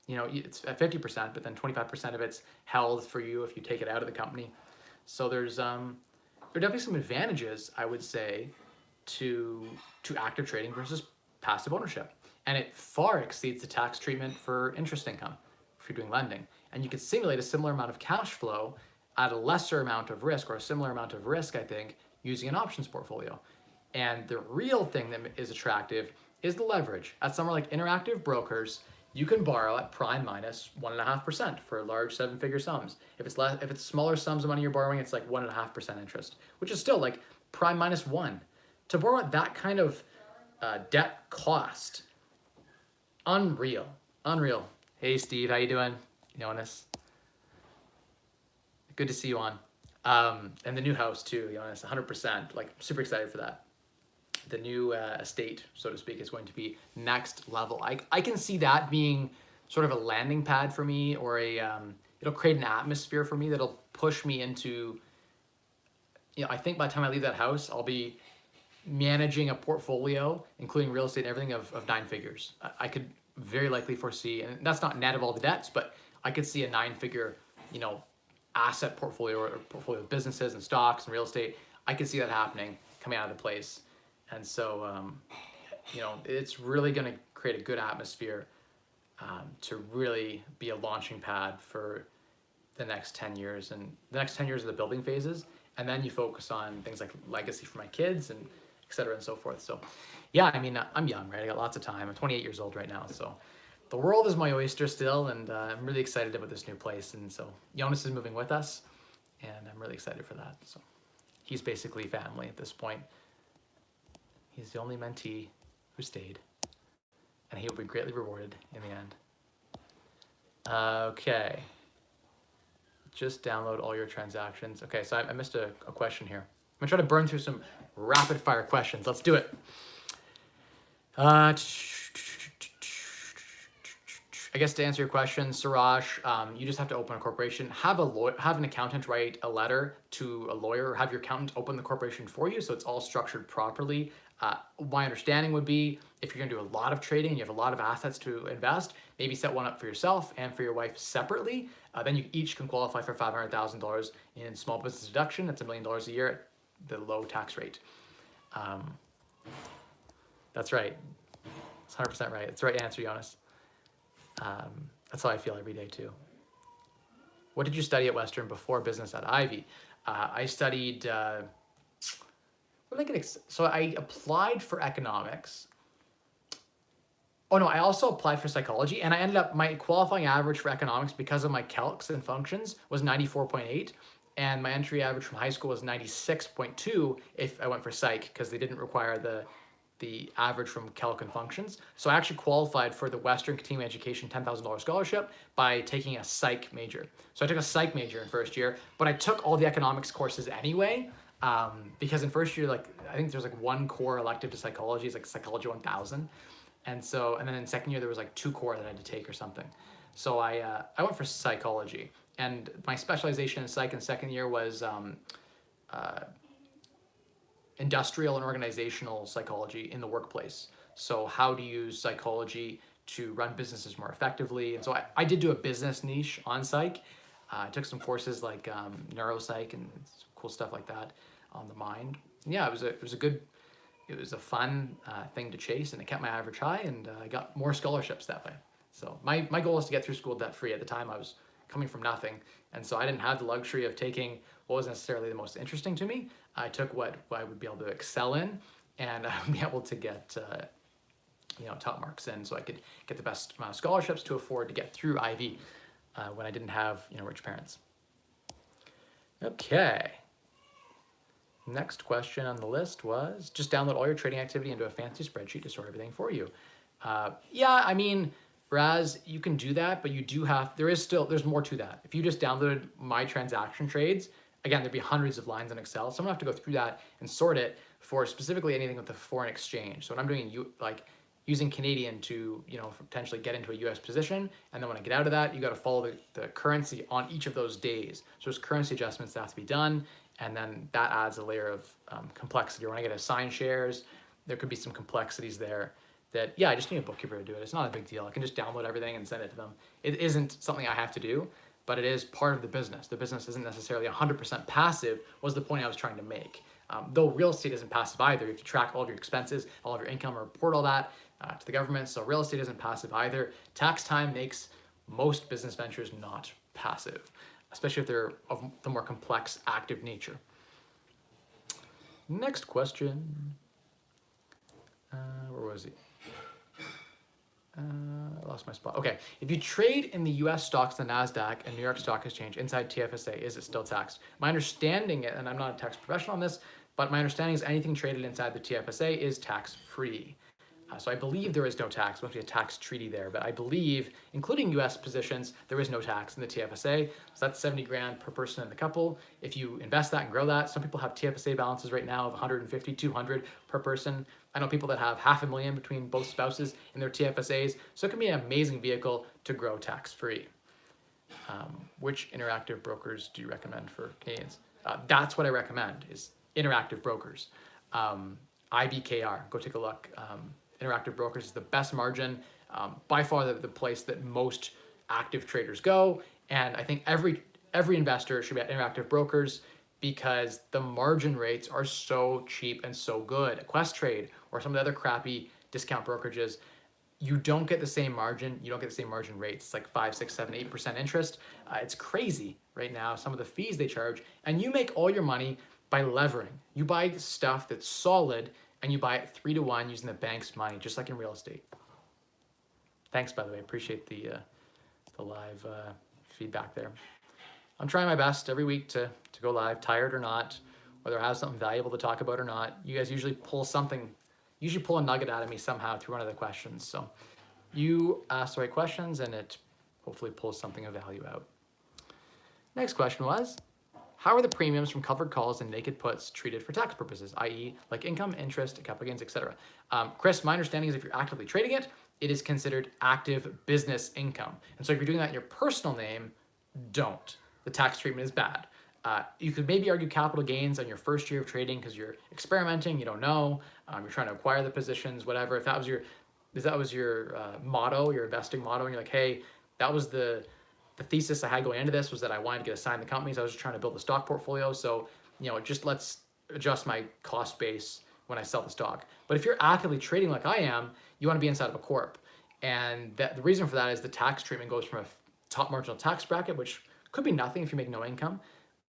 it's at 50%, but then 25% of it's held for you if you take it out of the company. So there are definitely some advantages, I would say, to active trading versus passive ownership. And it far exceeds the tax treatment for interest income if you're doing lending. And you could simulate a similar amount of cash flow at a lesser amount of risk, or a similar amount of risk, I think, using an options portfolio. And the real thing that is attractive is the leverage. At somewhere like Interactive Brokers, you can borrow at prime minus 1.5% for large 7-figure sums. If it's smaller sums of money you're borrowing, it's like 1.5% interest, which is still like prime minus 1. To borrow at that kind of debt cost, unreal. Hey Steve, how you doing? Jonas, good to see you on. And the new house too, Jonas, 100%. Like super excited for that. The new estate, so to speak, is going to be next level. I can see that being sort of a landing pad for me, or it'll create an atmosphere for me that'll push me into, I think by the time I leave that house, I'll be managing a portfolio, including real estate and everything, of 9 figures. I could very likely foresee, and that's not net of all the debts, but I could see a 9-figure, asset portfolio, or portfolio of businesses and stocks and real estate. I could see that happening coming out of the place. And so, it's really going to create a good atmosphere to really be a launching pad for the next 10 years. And the next 10 years of the building phases. And then you focus on things like legacy for my kids and et cetera and so forth. So, yeah, I mean, I'm young, right? I got lots of time. I'm 28 years old right now. So the world is my oyster still. And I'm really excited about this new place. And so Jonas is moving with us. And I'm really excited for that. So he's basically family at this point. He's the only mentee who stayed, and he will be greatly rewarded in the end. Okay. Just download all your transactions. Okay, so I missed a question here. I'm gonna try to burn through some rapid fire questions. Let's do it. I guess to answer your question, Suraj, you just have to open a corporation. Have an accountant write a letter to a lawyer, or have your accountant open the corporation for you, so it's all structured properly. My understanding would be, if you're gonna do a lot of trading and you have a lot of assets to invest, maybe set one up for yourself and for your wife separately. Then you each can qualify for $500,000 in small business deduction. That's $1 million a year at the low tax rate. That's right. It's 100% right. It's the right answer, Jonas. That's how I feel every day too. What did you study at Western before business at Ivy? I studied, so I applied for economics. Oh no, I also applied for psychology, and I ended up, my qualifying average for economics because of my calcs and functions was 94.8, and my entry average from high school was 96.2 if I went for psych, because they didn't require the average from calc and functions. So I actually qualified for the Western Continuing Education $10,000 scholarship by taking a psych major. So I took a psych major in first year, but I took all the economics courses anyway, because in first year, like, I think there's like one core elective to psychology, it's like Psychology 1000. And then in second year, there was like 2 core that I had to take or something. So I went for psychology, and my specialization in psych in second year was industrial and organizational psychology in the workplace. So how to use psychology to run businesses more effectively. And so I did do a business niche on psych. I took some courses like neuropsych and some cool stuff like that on the mind. Yeah, it was a fun thing to chase, and it kept my average high, and I got more scholarships that way. So my goal is to get through school debt free. At the time, I was coming from nothing, and so I didn't have the luxury of taking what was necessarily the most interesting to me. I took what I would be able to excel in, and I would be able to get top marks in, so I could get the best amount of scholarships to afford to get through Ivy when I didn't have rich parents. Okay. Next question on the list was, just download all your trading activity into a fancy spreadsheet to store everything for you. Yeah, I mean, Raz, you can do that, but there's more to that. If you just downloaded my transaction trades, again, there'd be hundreds of lines in Excel. Someone would have to go through that and sort it for specifically anything with the foreign exchange. So what I'm doing, using Canadian to potentially get into a US position, and then when I get out of that, you got to follow the currency on each of those days. So there's currency adjustments that have to be done, and then that adds a layer of complexity. Or when I get assigned shares, there could be some complexities there that, I just need a bookkeeper to do it. It's not a big deal. I can just download everything and send it to them. It isn't something I have to do, but it is part of the business. The business isn't necessarily 100% passive, was the point I was trying to make. Though real estate isn't passive either. You have to track all of your expenses, all of your income, report all that to the government. So real estate isn't passive either. Tax time makes most business ventures not passive, especially if they're of the more complex, active nature. Next question. Where was he? I lost my spot. Okay, if you trade in the US stocks, the NASDAQ, and New York Stock Exchange inside TFSA, is it still taxed? My understanding, and I'm not a tax professional on this, but my understanding is anything traded inside the TFSA is tax-free. So I believe there is no tax. There must be a tax treaty there, but I believe, including US positions, there is no tax in the TFSA. So that's 70 grand per person in the couple. If you invest that and grow that, some people have TFSA balances right now of 150, 200 per person. I know people that have $500,000 between both spouses in their TFSAs. So it can be an amazing vehicle to grow tax-free. Which interactive brokers do you recommend for Canadians? That's what I recommend, is interactive brokers. IBKR, go take a look. Interactive brokers is the best margin, by far the place that most active traders go. And I think every investor should be at interactive brokers because the margin rates are so cheap and so good. At Questrade or some of the other crappy discount brokerages, you don't get the same margin. You don't get the same margin rates. It's like 5, 6, 7, 8% interest. It's crazy right now, some of the fees they charge. And you make all your money by levering. You buy stuff that's solid and you buy it 3-to-1 using the bank's money, just like in real estate. Thanks, by the way. Appreciate the live feedback there. I'm trying my best every week to go live, tired or not, whether I have something valuable to talk about or not. You guys usually pull a nugget out of me somehow through one of the questions. So you ask the right questions and it hopefully pulls something of value out. Next question was, how are the premiums from covered calls and naked puts treated for tax purposes, i.e. like income, interest, capital gains, etc.? Chris, my understanding is if you're actively trading it, it is considered active business income. And so if you're doing that in your personal name, don't. The tax treatment is bad. You could maybe argue capital gains on your first year of trading because you're experimenting, you don't know, you're trying to acquire the positions, whatever. If that was your motto, your investing motto, and you're like, hey, that was the thesis I had going into this was that I wanted to get assigned the companies. I was just trying to build a stock portfolio. So, just let's adjust my cost base when I sell the stock. But if you're actively trading like I am, you want to be inside of a corp. And the reason for that is the tax treatment goes from a top marginal tax bracket, which could be nothing if you make no income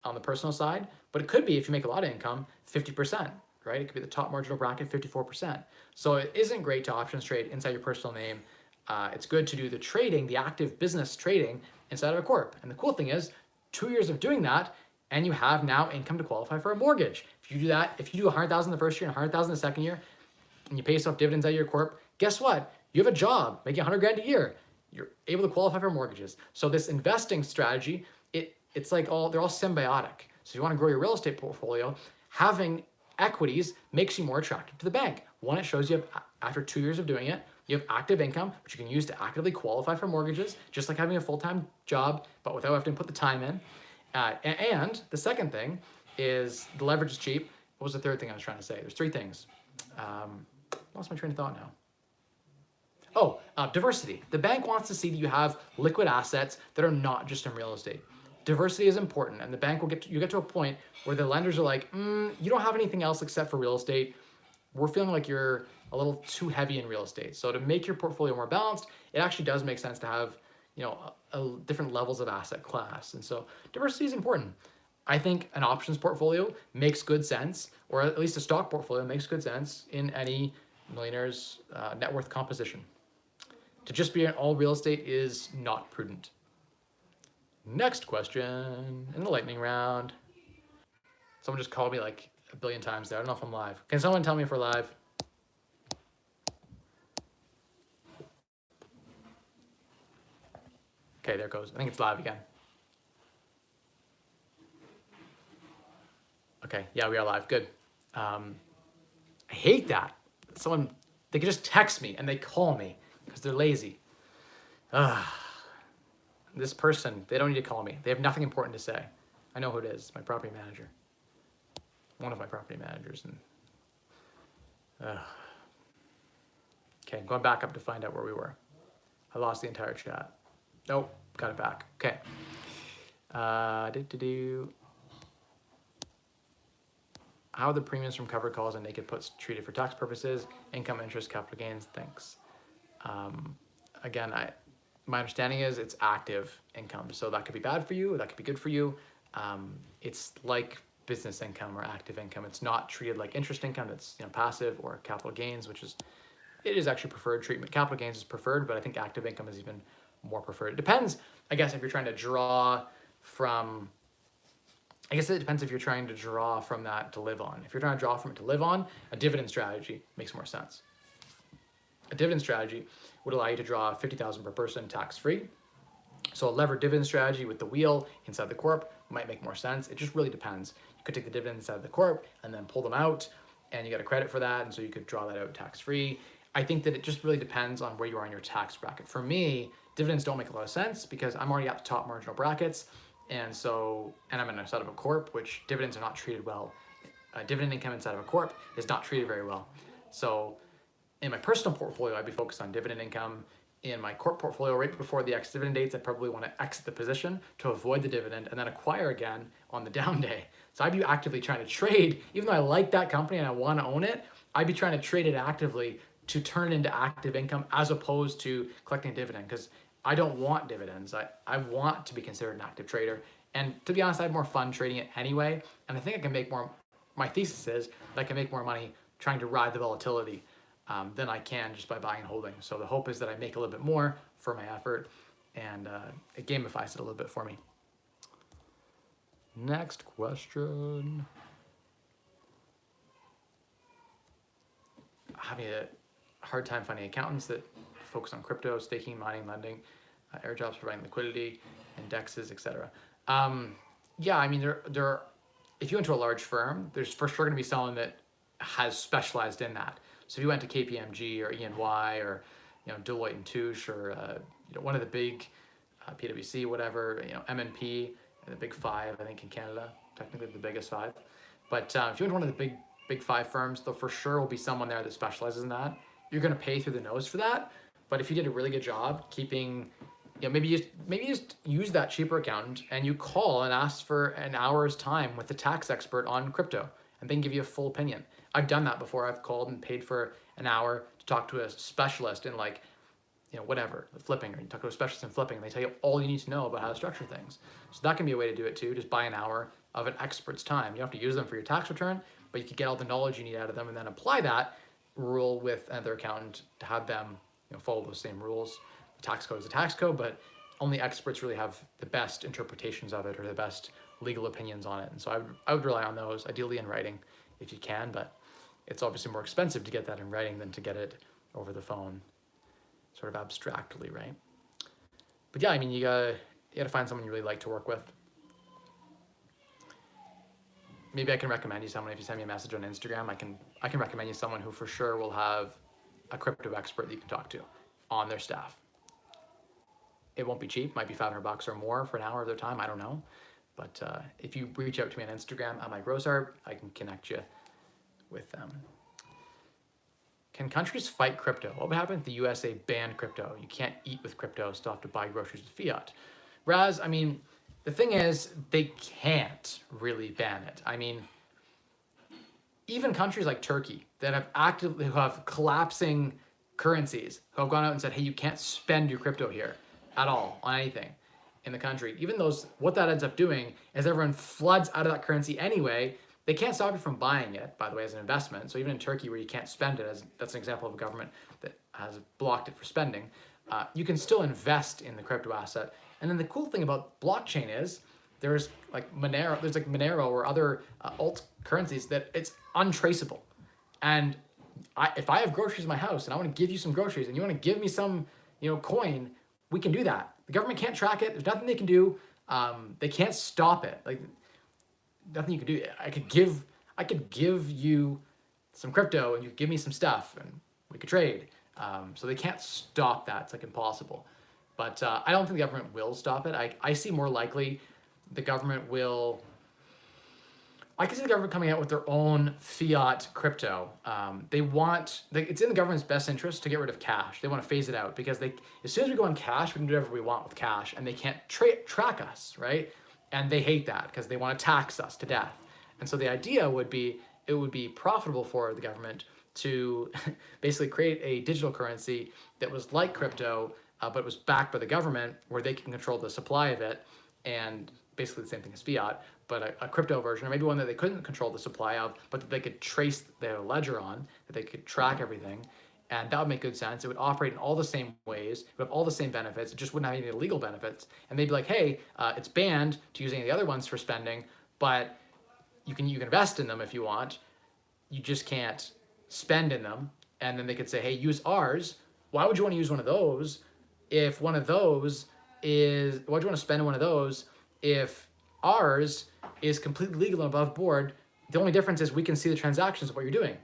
on the personal side, but it could be if you make a lot of income, 50%, right? It could be the top marginal bracket, 54%. So it isn't great to options trade inside your personal name. It's good to do the trading, the active business trading inside of a corp. And the cool thing is 2 years of doing that and you have now income to qualify for a mortgage. If you do that, if you do 100,000 the first year and 100,000 the second year and you pay yourself dividends out of your corp, guess what? You have a job making 100 grand a year. You're able to qualify for mortgages. So this investing strategy, it's like they're all symbiotic. So you want to grow your real estate portfolio, having equities makes you more attractive to the bank. One, it shows you have, after 2 years of doing it, you have active income, which you can use to actively qualify for mortgages, just like having a full-time job, but without having to put the time in. And the second thing is the leverage is cheap. what was the third thing I was trying to say? There's three things. Lost my train of thought now. Oh, diversity. The bank wants to see that you have liquid assets that are not just in real estate. Diversity is important, and the bank will get to a point where the lenders are like, you don't have anything else except for real estate. We're feeling like you're a little too heavy in real estate. So to make your portfolio more balanced, it actually does make sense to have, different levels of asset class. And so diversity is important. I think an options portfolio makes good sense, or at least a stock portfolio makes good sense in any millionaire's net worth composition. To just be in all real estate is not prudent. Next question in the lightning round. Someone just called me like a billion times there. I don't know if I'm live. Can someone tell me if we're live? Okay, there it goes. I think it's live again. Okay, yeah, we are live. Good. I hate that. They can just text me and they call me because they're lazy. This person, they don't need to call me. They have nothing important to say. I know who it is. My property manager. One of my property managers. And okay, going back up to find out where we were. I lost the entire chat. Nope, got it back. Okay. How are the premiums from covered calls and naked puts treated for tax purposes? Income, interest, capital gains? Thanks. Again, my understanding is it's active income. So that could be bad for you, that could be good for you. It's like business income or active income. It's not treated like interest income that's passive, or capital gains, it is actually preferred treatment. Capital gains is preferred, but I think active income is even more preferred. It depends, I guess, if you're trying to draw from, I guess it depends if you're trying to draw from that to live on. If you're trying to draw from it to live on, a dividend strategy makes more sense. A dividend strategy would allow you to draw $50,000 per person tax-free. So a levered dividend strategy with the wheel inside the corp might make more sense. It just really depends. You could take the dividends inside of the corp and then pull them out, and you get a credit for that, and so you could draw that out tax-free. I think that it just really depends on where you are in your tax bracket. For me, dividends don't make a lot of sense because I'm already at the top marginal brackets, and I'm in a side of a corp, which dividends are not treated well. Dividend income inside of a corp is not treated very well. So in my personal portfolio, I'd be focused on dividend income. In my corp portfolio, right before the ex-dividend dates, I probably want to exit the position to avoid the dividend and then acquire again on the down day. So I'd be actively trying to trade, even though I like that company and I want to own it, I'd be trying to trade it actively to turn it into active income as opposed to collecting a dividend, because I don't want dividends. I want to be considered an active trader. And to be honest, I have more fun trading it anyway. And I think I can make more, my thesis is that I can make more money trying to ride the volatility than I can just by buying and holding. So the hope is that I make a little bit more for my effort, and it gamifies it a little bit for me. Next question. Having a hard time finding accountants that focus on crypto, staking, mining, lending, airdrops, providing liquidity, indexes, etc. Yeah, I mean, there are, if you went to a large firm, there's for sure going to be someone that has specialized in that. So if you went to KPMG or E&Y or Deloitte and Touche or one of the big PwC, whatever, M&P, the big five, I think in Canada, technically the biggest five. But if you went to one of the big five firms, there for sure will be someone there that specializes in that. You're going to pay through the nose for that. But if you did a really good job keeping, maybe just use that cheaper accountant and you call and ask for an hour's time with the tax expert on crypto, and they can give you a full opinion. I've done that before. I've called and paid for an hour to talk to a specialist in whatever, flipping, or you talk to a specialist in flipping, and they tell you all you need to know about how to structure things. So that can be a way to do it too. Just buy an hour of an expert's time. You don't have to use them for your tax return, but you can get all the knowledge you need out of them and then apply that rule with another accountant to have them follow those same rules. The tax code is a tax code, but only experts really have the best interpretations of it or the best legal opinions on it. And so I would rely on those, ideally in writing if you can, but it's obviously more expensive to get that in writing than to get it over the phone, sort of abstractly, right? But yeah, I mean, you gotta find someone you really like to work with. Maybe I can recommend you someone. If you send me a message on Instagram, I can recommend you someone who for sure will have a crypto expert that you can talk to on their staff. It won't be cheap, might be $500 or more for an hour of their time, I don't know. But if you reach out to me on Instagram at Rosehart, I can connect you with them. Can countries fight crypto? What would happen if the USA banned crypto? You can't eat with crypto, still have to buy groceries with fiat. Raz, I mean, the thing is, they can't really ban it. I mean, even countries like Turkey that who have collapsing currencies, who have gone out and said, hey, you can't spend your crypto here at all on anything in the country. Even those, what that ends up doing is everyone floods out of that currency anyway. They can't stop you from buying it, by the way, as an investment. So even in Turkey, where you can't spend it, that's an example of a government that has blocked it for spending, you can still invest in the crypto asset. And then the cool thing about blockchain is there's like Monero or other alt currencies that it's untraceable. And if I have groceries in my house and I want to give you some groceries and you want to give me some, coin, we can do that. The government can't track it. There's nothing they can do. They can't stop it. Like, nothing you can do. I could give you some crypto and you give me some stuff and we could trade. So they can't stop that. It's like impossible. But I don't think the government will stop it. I see more likely the government will. I can see the government coming out with their own fiat crypto. It's in the government's best interest to get rid of cash. They want to phase it out because as soon as we go on cash, we can do whatever we want with cash, and they can't track us, right? And they hate that because they want to tax us to death. And so the idea would be, it would be profitable for the government to basically create a digital currency that was like crypto, but was backed by the government, where they can control the supply of it, and basically the same thing as fiat, but a crypto version, or maybe one that they couldn't control the supply of, but that they could trace their ledger on, that they could track everything. And that would make good sense. It would operate in all the same ways. It would have all the same benefits. It just wouldn't have any illegal benefits. And they'd be like, hey, it's banned to use any of the other ones for spending, but you can invest in them if you want. You just can't spend in them. And then they could say, hey, use ours. Why would you want to use one of those if one of those is, why would you want to spend one of those if ours is completely legal and above board? The only difference is we can see the transactions of what you're doing.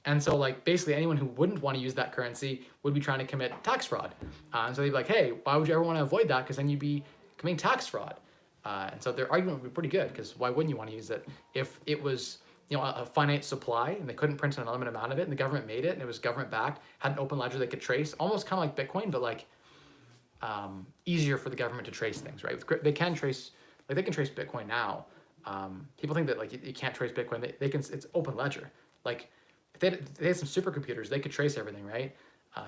And so, like, basically anyone who wouldn't want to use that currency would be trying to commit tax fraud. And so they'd be like, hey, why would you ever want to avoid that? Because then you'd be committing tax fraud. And so their argument would be pretty good, because why wouldn't you want to use it if it was, a finite supply and they couldn't print an unlimited amount of it and the government made it and it was government backed, had an open ledger they could trace, almost kind of like Bitcoin, but like easier for the government to trace things, right? They can trace Bitcoin now. People think that like you can't trace Bitcoin. They can. It's open ledger. Like, if they had some supercomputers, they could trace everything, right?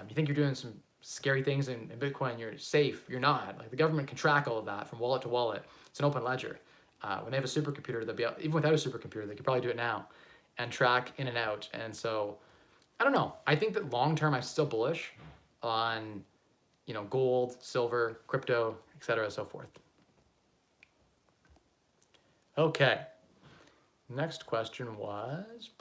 You think you're doing some scary things in Bitcoin, you're safe. You're not. Like, the government can track all of that from wallet to wallet. It's an open ledger. When they have a supercomputer, they'll be even without a supercomputer, they could probably do it now and track in and out. And so, I don't know. I think that long term, I'm still bullish on, gold, silver, crypto, etc., so forth. Okay. Next question was,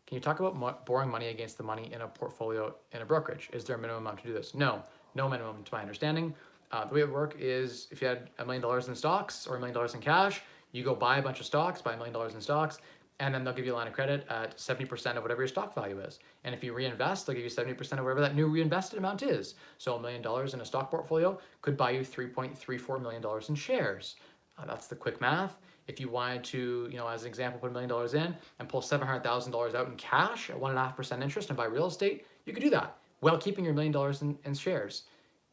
can you talk about borrowing money against the money in a portfolio in a brokerage? Is there a minimum amount to do this? No minimum to my understanding. The way it would work is if you had $1 million in stocks or $1 million in cash, you go buy a bunch of stocks, buy $1 million in stocks, and then they'll give you a line of credit at 70% of whatever your stock value is. And if you reinvest, they'll give you 70% of whatever that new reinvested amount is. So $1 million in a stock portfolio could buy you $3.34 million in shares. That's the quick math. If you wanted to, as an example, put $1 million in and pull $700,000 out in cash at 1.5% interest and buy real estate, you could do that while keeping your $1 million in shares.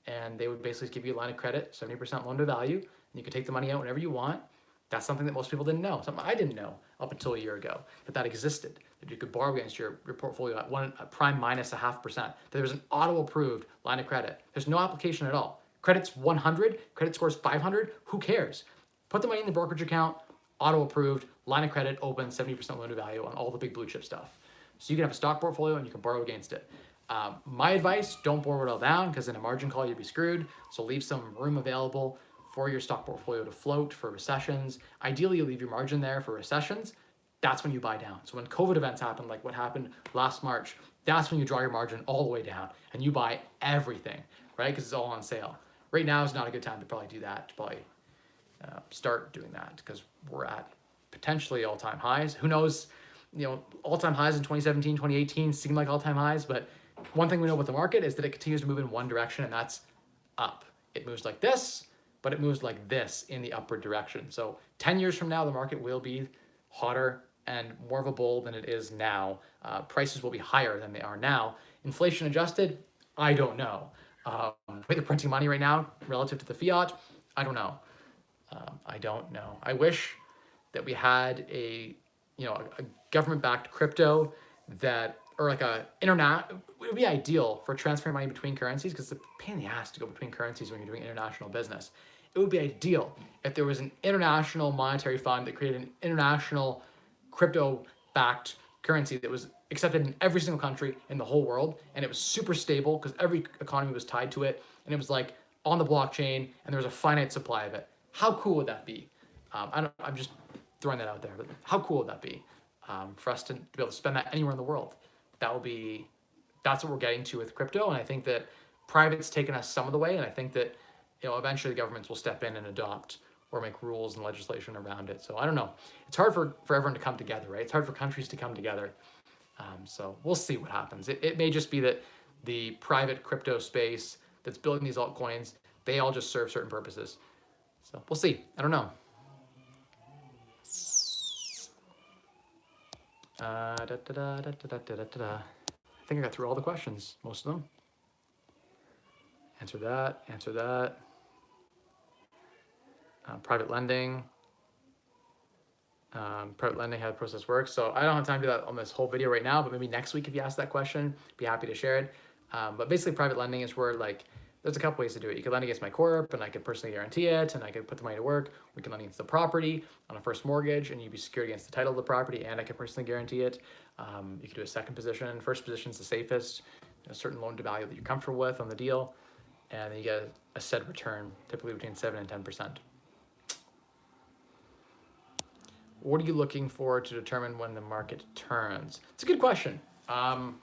And they would basically give you a line of credit, 70% loan to value, and you could take the money out whenever you want. That's something that most people didn't know, something I didn't know up until a year ago, that existed, that you could borrow against your portfolio at prime minus 0.5%, that there was an auto-approved line of credit. There's no application at all. Credit's 100, credit score's 500, who cares? Put the money in the brokerage account, auto-approved, line of credit open, 70% loan to value on all the big blue chip stuff. So you can have a stock portfolio and you can borrow against it. My advice, don't borrow it all down, because in a margin call, you'd be screwed. So leave some room available for your stock portfolio to float for recessions. Ideally, you leave your margin there for recessions. That's when you buy down. So when COVID events happen, like what happened last March, that's when you draw your margin all the way down and you buy everything, right? Because it's all on sale. Right now is not a good time to probably do that, to probably start doing that, because we're at potentially all-time highs. Who knows, all-time highs in 2017, 2018 seem like all-time highs, but one thing we know about the market is that it continues to move in one direction, and that's up. It moves like this, but it moves like this in the upward direction. So 10 years from now, the market will be hotter and more of a bull than it is now. Prices will be higher than they are now. Inflation adjusted, I don't know. The way they're printing money right now relative to the fiat, I don't know. I don't know. I wish that we had a government-backed crypto that, or like a internet. It would be ideal for transferring money between currencies because it's a pain in the ass to go between currencies when you're doing international business. It would be ideal if there was an international monetary fund that created an international crypto-backed currency that was accepted in every single country in the whole world, and it was super stable because every economy was tied to it, and it was like on the blockchain, and there was a finite supply of it. How cool would that be? I'm just throwing that out there, but how cool would that be for us to be able to spend that anywhere in the world? That's what we're getting to with crypto, and I think that private's taken us some of the way, and I think that eventually the governments will step in and adopt or make rules and legislation around it. So I don't know. It's hard for everyone to come together, right? It's hard for countries to come together. So we'll see what happens. It may just be that the private crypto space that's building these altcoins, they all just serve certain purposes. So we'll see. I don't know. I think I got through all the questions, most of them. Answer that, answer that. Private lending. Private lending, how the process works. So I don't have time to do that on this whole video right now, but maybe next week if you ask that question, be happy to share it. But basically private lending is where there's a couple ways to do it. You could lend against my corp and I could personally guarantee it and I could put the money to work. We can lend against the property on a first mortgage and you'd be secured against the title of the property and I can personally guarantee it. You could do a second position. First position is the safest, a certain loan to value that you're comfortable with on the deal. And then you get a set return, typically between 7 and 10%. What are you looking for to determine when the market turns? It's a good question.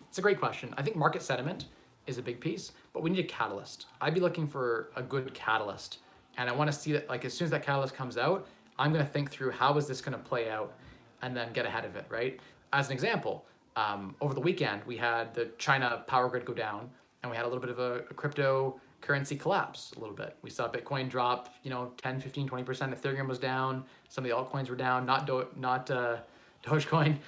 It's a great question. I think market sentiment is a big piece, but we need a catalyst. I'd be looking for a good catalyst. And I want to see that, as soon as that catalyst comes out, I'm going to think through how is this going to play out and then get ahead of it, right? As an example, over the weekend, we had the China power grid go down and we had a little bit of a cryptocurrency collapse a little bit. We saw Bitcoin drop, 10, 15, 20%. Ethereum was down. Some of the altcoins were down, not Dogecoin.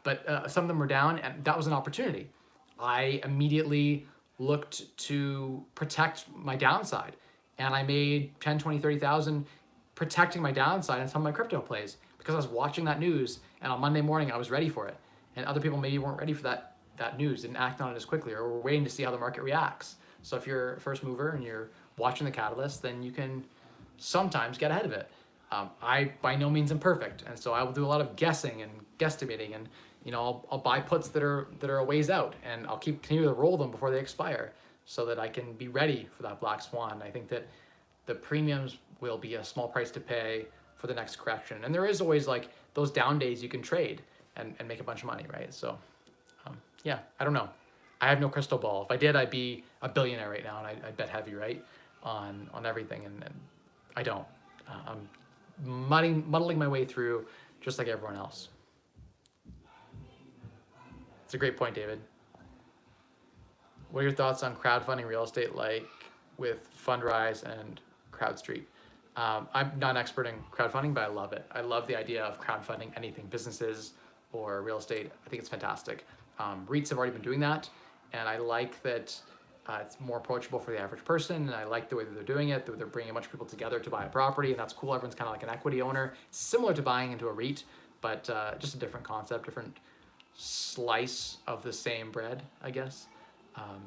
But some of them were down, and that was an opportunity. I immediately looked to protect my downside, and I made 10, 20, 30,000 protecting my downside in some of my crypto plays because I was watching that news, and on Monday morning I was ready for it. And other people maybe weren't ready for that news, didn't act on it as quickly, or were waiting to see how the market reacts. So if you're a first mover and you're watching the catalyst, then you can sometimes get ahead of it. I by no means am perfect, and so I will do a lot of guessing and guesstimating, and I'll buy puts that are a ways out, and I'll continue to roll them before they expire, so that I can be ready for that black swan. I think that the premiums will be a small price to pay for the next correction, and there is always those down days you can trade and make a bunch of money, right? So yeah, I don't know. I have no crystal ball. If I did, I'd be a billionaire right now, and I'd bet heavy, right, on everything, and I don't. I'm muddling my way through just like everyone else. It's a great point, David. What are your thoughts on crowdfunding real estate with Fundrise and CrowdStreet? I'm not an expert in crowdfunding, but I love it. I love the idea of crowdfunding anything, businesses or real estate. I think it's fantastic. REITs have already been doing that, and I like that it's more approachable for the average person, and I like the way that they're doing it. They're bringing a bunch of people together to buy a property, and that's cool. Everyone's kind of like an equity owner, similar to buying into a REIT, but just a different concept, different slice of the same bread, I guess.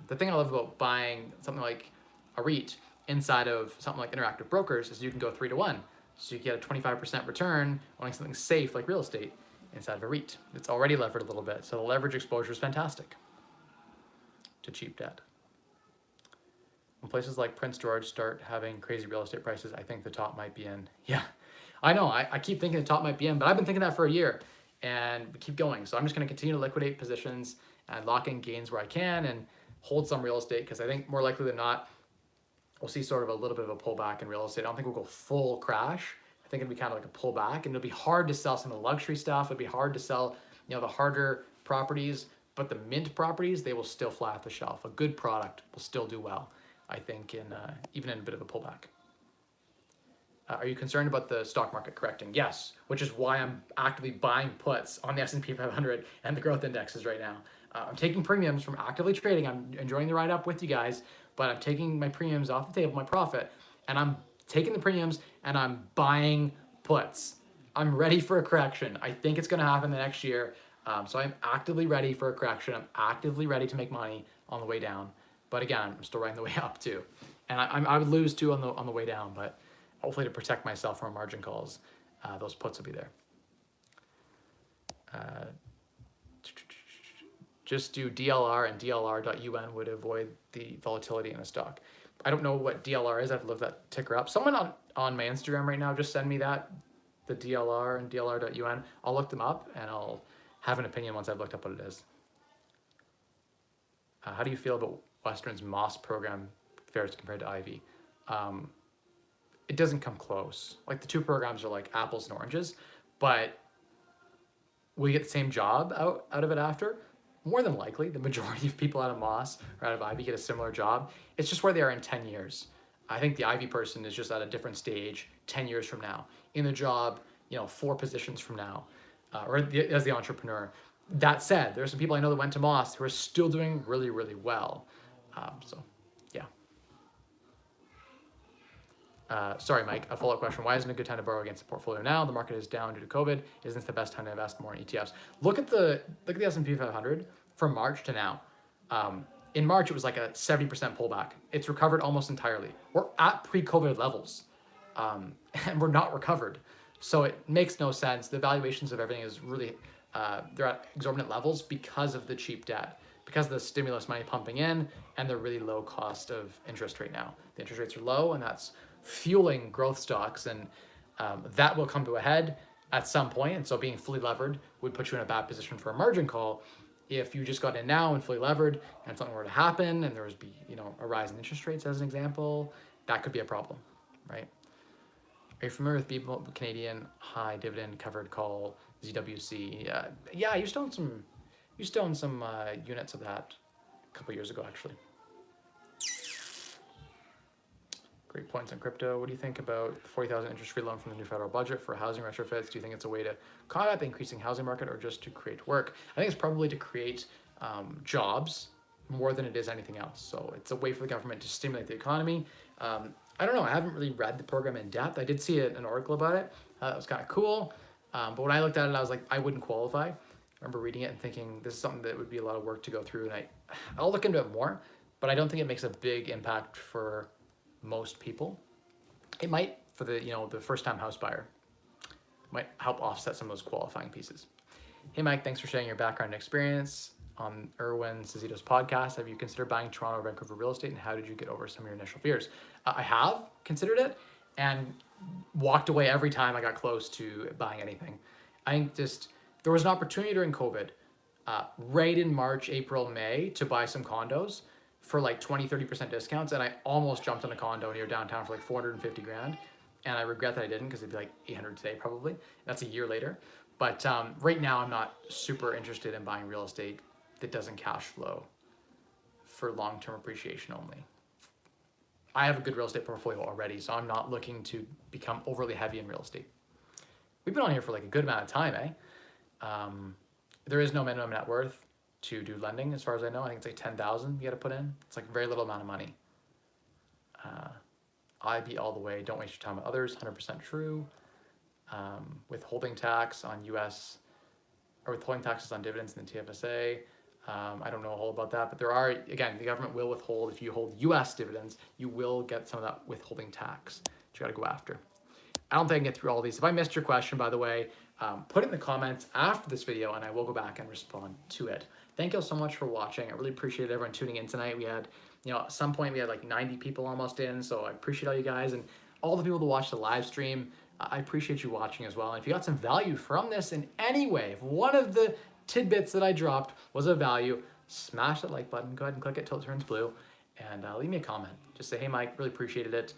The thing I love about buying something like a REIT inside of something like Interactive Brokers is you can go 3-to-1. So you get a 25% return owning something safe like real estate inside of a REIT. It's already levered a little bit, so the leverage exposure is fantastic to cheap debt. When places like Prince George start having crazy real estate prices, I think the top might be in. Yeah, I know. I keep thinking the top might be in, but I've been thinking that for a year, and we keep going. So I'm just going to continue to liquidate positions and lock in gains where I can and hold some real estate, because I think more likely than not, we'll see sort of a little bit of a pullback in real estate. I don't think we'll go full crash. I think it'll be kind of like a pullback, and it'll be hard to sell some of the luxury stuff. It'll be hard to sell, the harder properties, but the mint properties, they will still fly off the shelf. A good product will still do well, I think, even in a bit of a pullback. Are you concerned about the stock market correcting? Yes, which is why I'm actively buying puts on the S&P 500 and the growth indexes right now. I'm taking premiums from actively trading. I'm enjoying the ride up with you guys, but I'm taking my premiums off the table, my profit, and I'm taking the premiums and I'm buying puts. I'm ready for a correction. I think it's going to happen the next year. So I'm actively ready for a correction. I'm actively ready to make money on the way down. But again, I'm still riding the way up too. And I would lose too on the way down, but hopefully to protect myself from margin calls, those puts will be there. Just do DLR and DLR.UN would avoid the volatility in a stock. I don't know what DLR is. I have to look that ticker up. Someone on my Instagram right now, just send me that, the DLR and DLR.UN. I'll look them up and I'll have an opinion once I've looked up what it is. How do you feel about Western's Moss program fares compared to Ivy? It doesn't come close. Like the two programs are like apples and oranges, but will you get the same job out of it after? More than likely, the majority of people out of Moss or out of Ivy get a similar job. It's just where they are in 10 years. I think the Ivy person is just at a different stage 10 years from now. In the job, 4 positions from now, or as the entrepreneur. That said, there are some people I know that went to Moss who are still doing really, really well. So, yeah. Sorry, Mike, a follow-up question. Why isn't it a good time to borrow against the portfolio now? The market is down due to COVID. Isn't it the best time to invest more in ETFs? Look at the S&P 500 from March to now. In March, it was like a 70% pullback. It's recovered almost entirely. We're at pre-COVID levels, and we're not recovered. So it makes no sense. The valuations of everything is really, they're at exorbitant levels because of the cheap debt, because of the stimulus money pumping in, and the really low cost of interest right now. The interest rates are low, and that's fueling growth stocks, and that will come to a head at some point. And so being fully levered would put you in a bad position for a margin call. If you just got in now and fully levered and something were to happen and there was a rise in interest rates as an example, that could be a problem, right? Are you familiar with people Canadian high dividend covered call ZWC? Yeah, I used to own some units of that a couple years ago actually. Great points on crypto. What do you think about the $40,000 interest-free loan from the new federal budget for housing retrofits? Do you think it's a way to combat the increasing housing market or just to create work? I think it's probably to create jobs more than it is anything else. So it's a way for the government to stimulate the economy. I don't know. I haven't really read the program in depth. I did see an article about it. That was kind of cool. But when I looked at it, I was like, I wouldn't qualify. I remember reading it and thinking this is something that would be a lot of work to go through. And I'll look into it more, but I don't think it makes a big impact for most people. It might for the first-time house buyer. Might help offset some of those qualifying pieces. Hey Mike, thanks for sharing your background and experience on Erwin Cizito's podcast. Have you considered buying Toronto or Vancouver real estate, and how did you get over some of your initial fears? I have considered it and walked away every time I got close to buying anything. I think there was an opportunity during COVID, right in March, April, May, to buy some condos for like 20-30% discounts, and I almost jumped on a condo near downtown for like 450 grand, and I regret that I didn't, because it'd be like 800 today probably. That's a year later. But right now I'm not super interested in buying real estate that doesn't cash flow for long-term appreciation only. I have a good real estate portfolio already, so I'm not looking to become overly heavy in real estate. We've been on here for like a good amount of time, There is no minimum net worth to do lending, as far as I know. I think it's like 10,000 you got to put in. It's like a very little amount of money. IB all the way. Don't waste your time with others. 100% true. Withholding tax on U.S. or withholding taxes on dividends in the TFSA. I don't know a whole about that, but there are, again, the government will withhold. If you hold U.S. dividends, you will get some of that withholding tax that you got to go after. I don't think I can get through all these. If I missed your question, by the way, put it in the comments after this video and I will go back and respond to it. Thank you all so much for watching. I really appreciate everyone tuning in tonight. We had, at some point we had like 90 people almost in, so I appreciate all you guys and all the people that watch the live stream. I appreciate you watching as well. And if you got some value from this in any way, if one of the tidbits that I dropped was of value, smash that like button. Go ahead and click it till it turns blue, and leave me a comment. Just say, hey Mike, really appreciated it.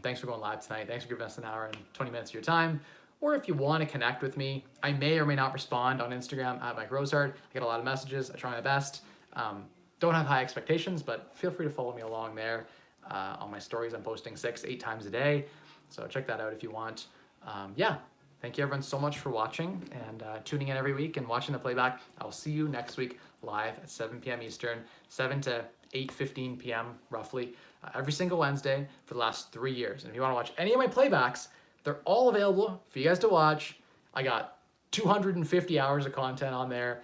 Thanks for going live tonight. Thanks for giving us an hour and 20 minutes of your time. Or if you want to connect with me, I may or may not respond on Instagram at Mike Rosehart. I get a lot of messages. I try my best. Don't have high expectations, but feel free to follow me along there. On my stories, I'm posting 6-8 times a day. So check that out if you want. Yeah, thank you everyone so much for watching and tuning in every week and watching the playback. I'll see you next week live at 7 p.m. Eastern, 7 to 8:15 p.m. roughly, every single Wednesday for the last 3 years. And if you want to watch any of my playbacks, they're all available for you guys to watch. I got 250 hours of content on there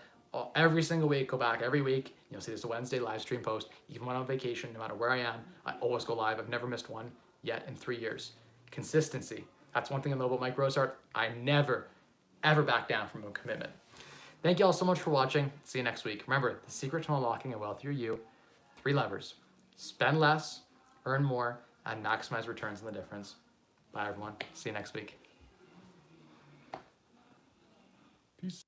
every single week. Go back every week. You'll see this Wednesday live stream post. Even when I'm on vacation, no matter where I am, I always go live. I've never missed one yet in 3 years. Consistency. That's one thing I know about Mike Rosehart. I never, ever back down from a commitment. Thank you all so much for watching. See you next week. Remember, the secret to unlocking a wealthier you, 3 levers. Spend less, earn more, and maximize returns on the difference. Bye, everyone. See you next week. Peace.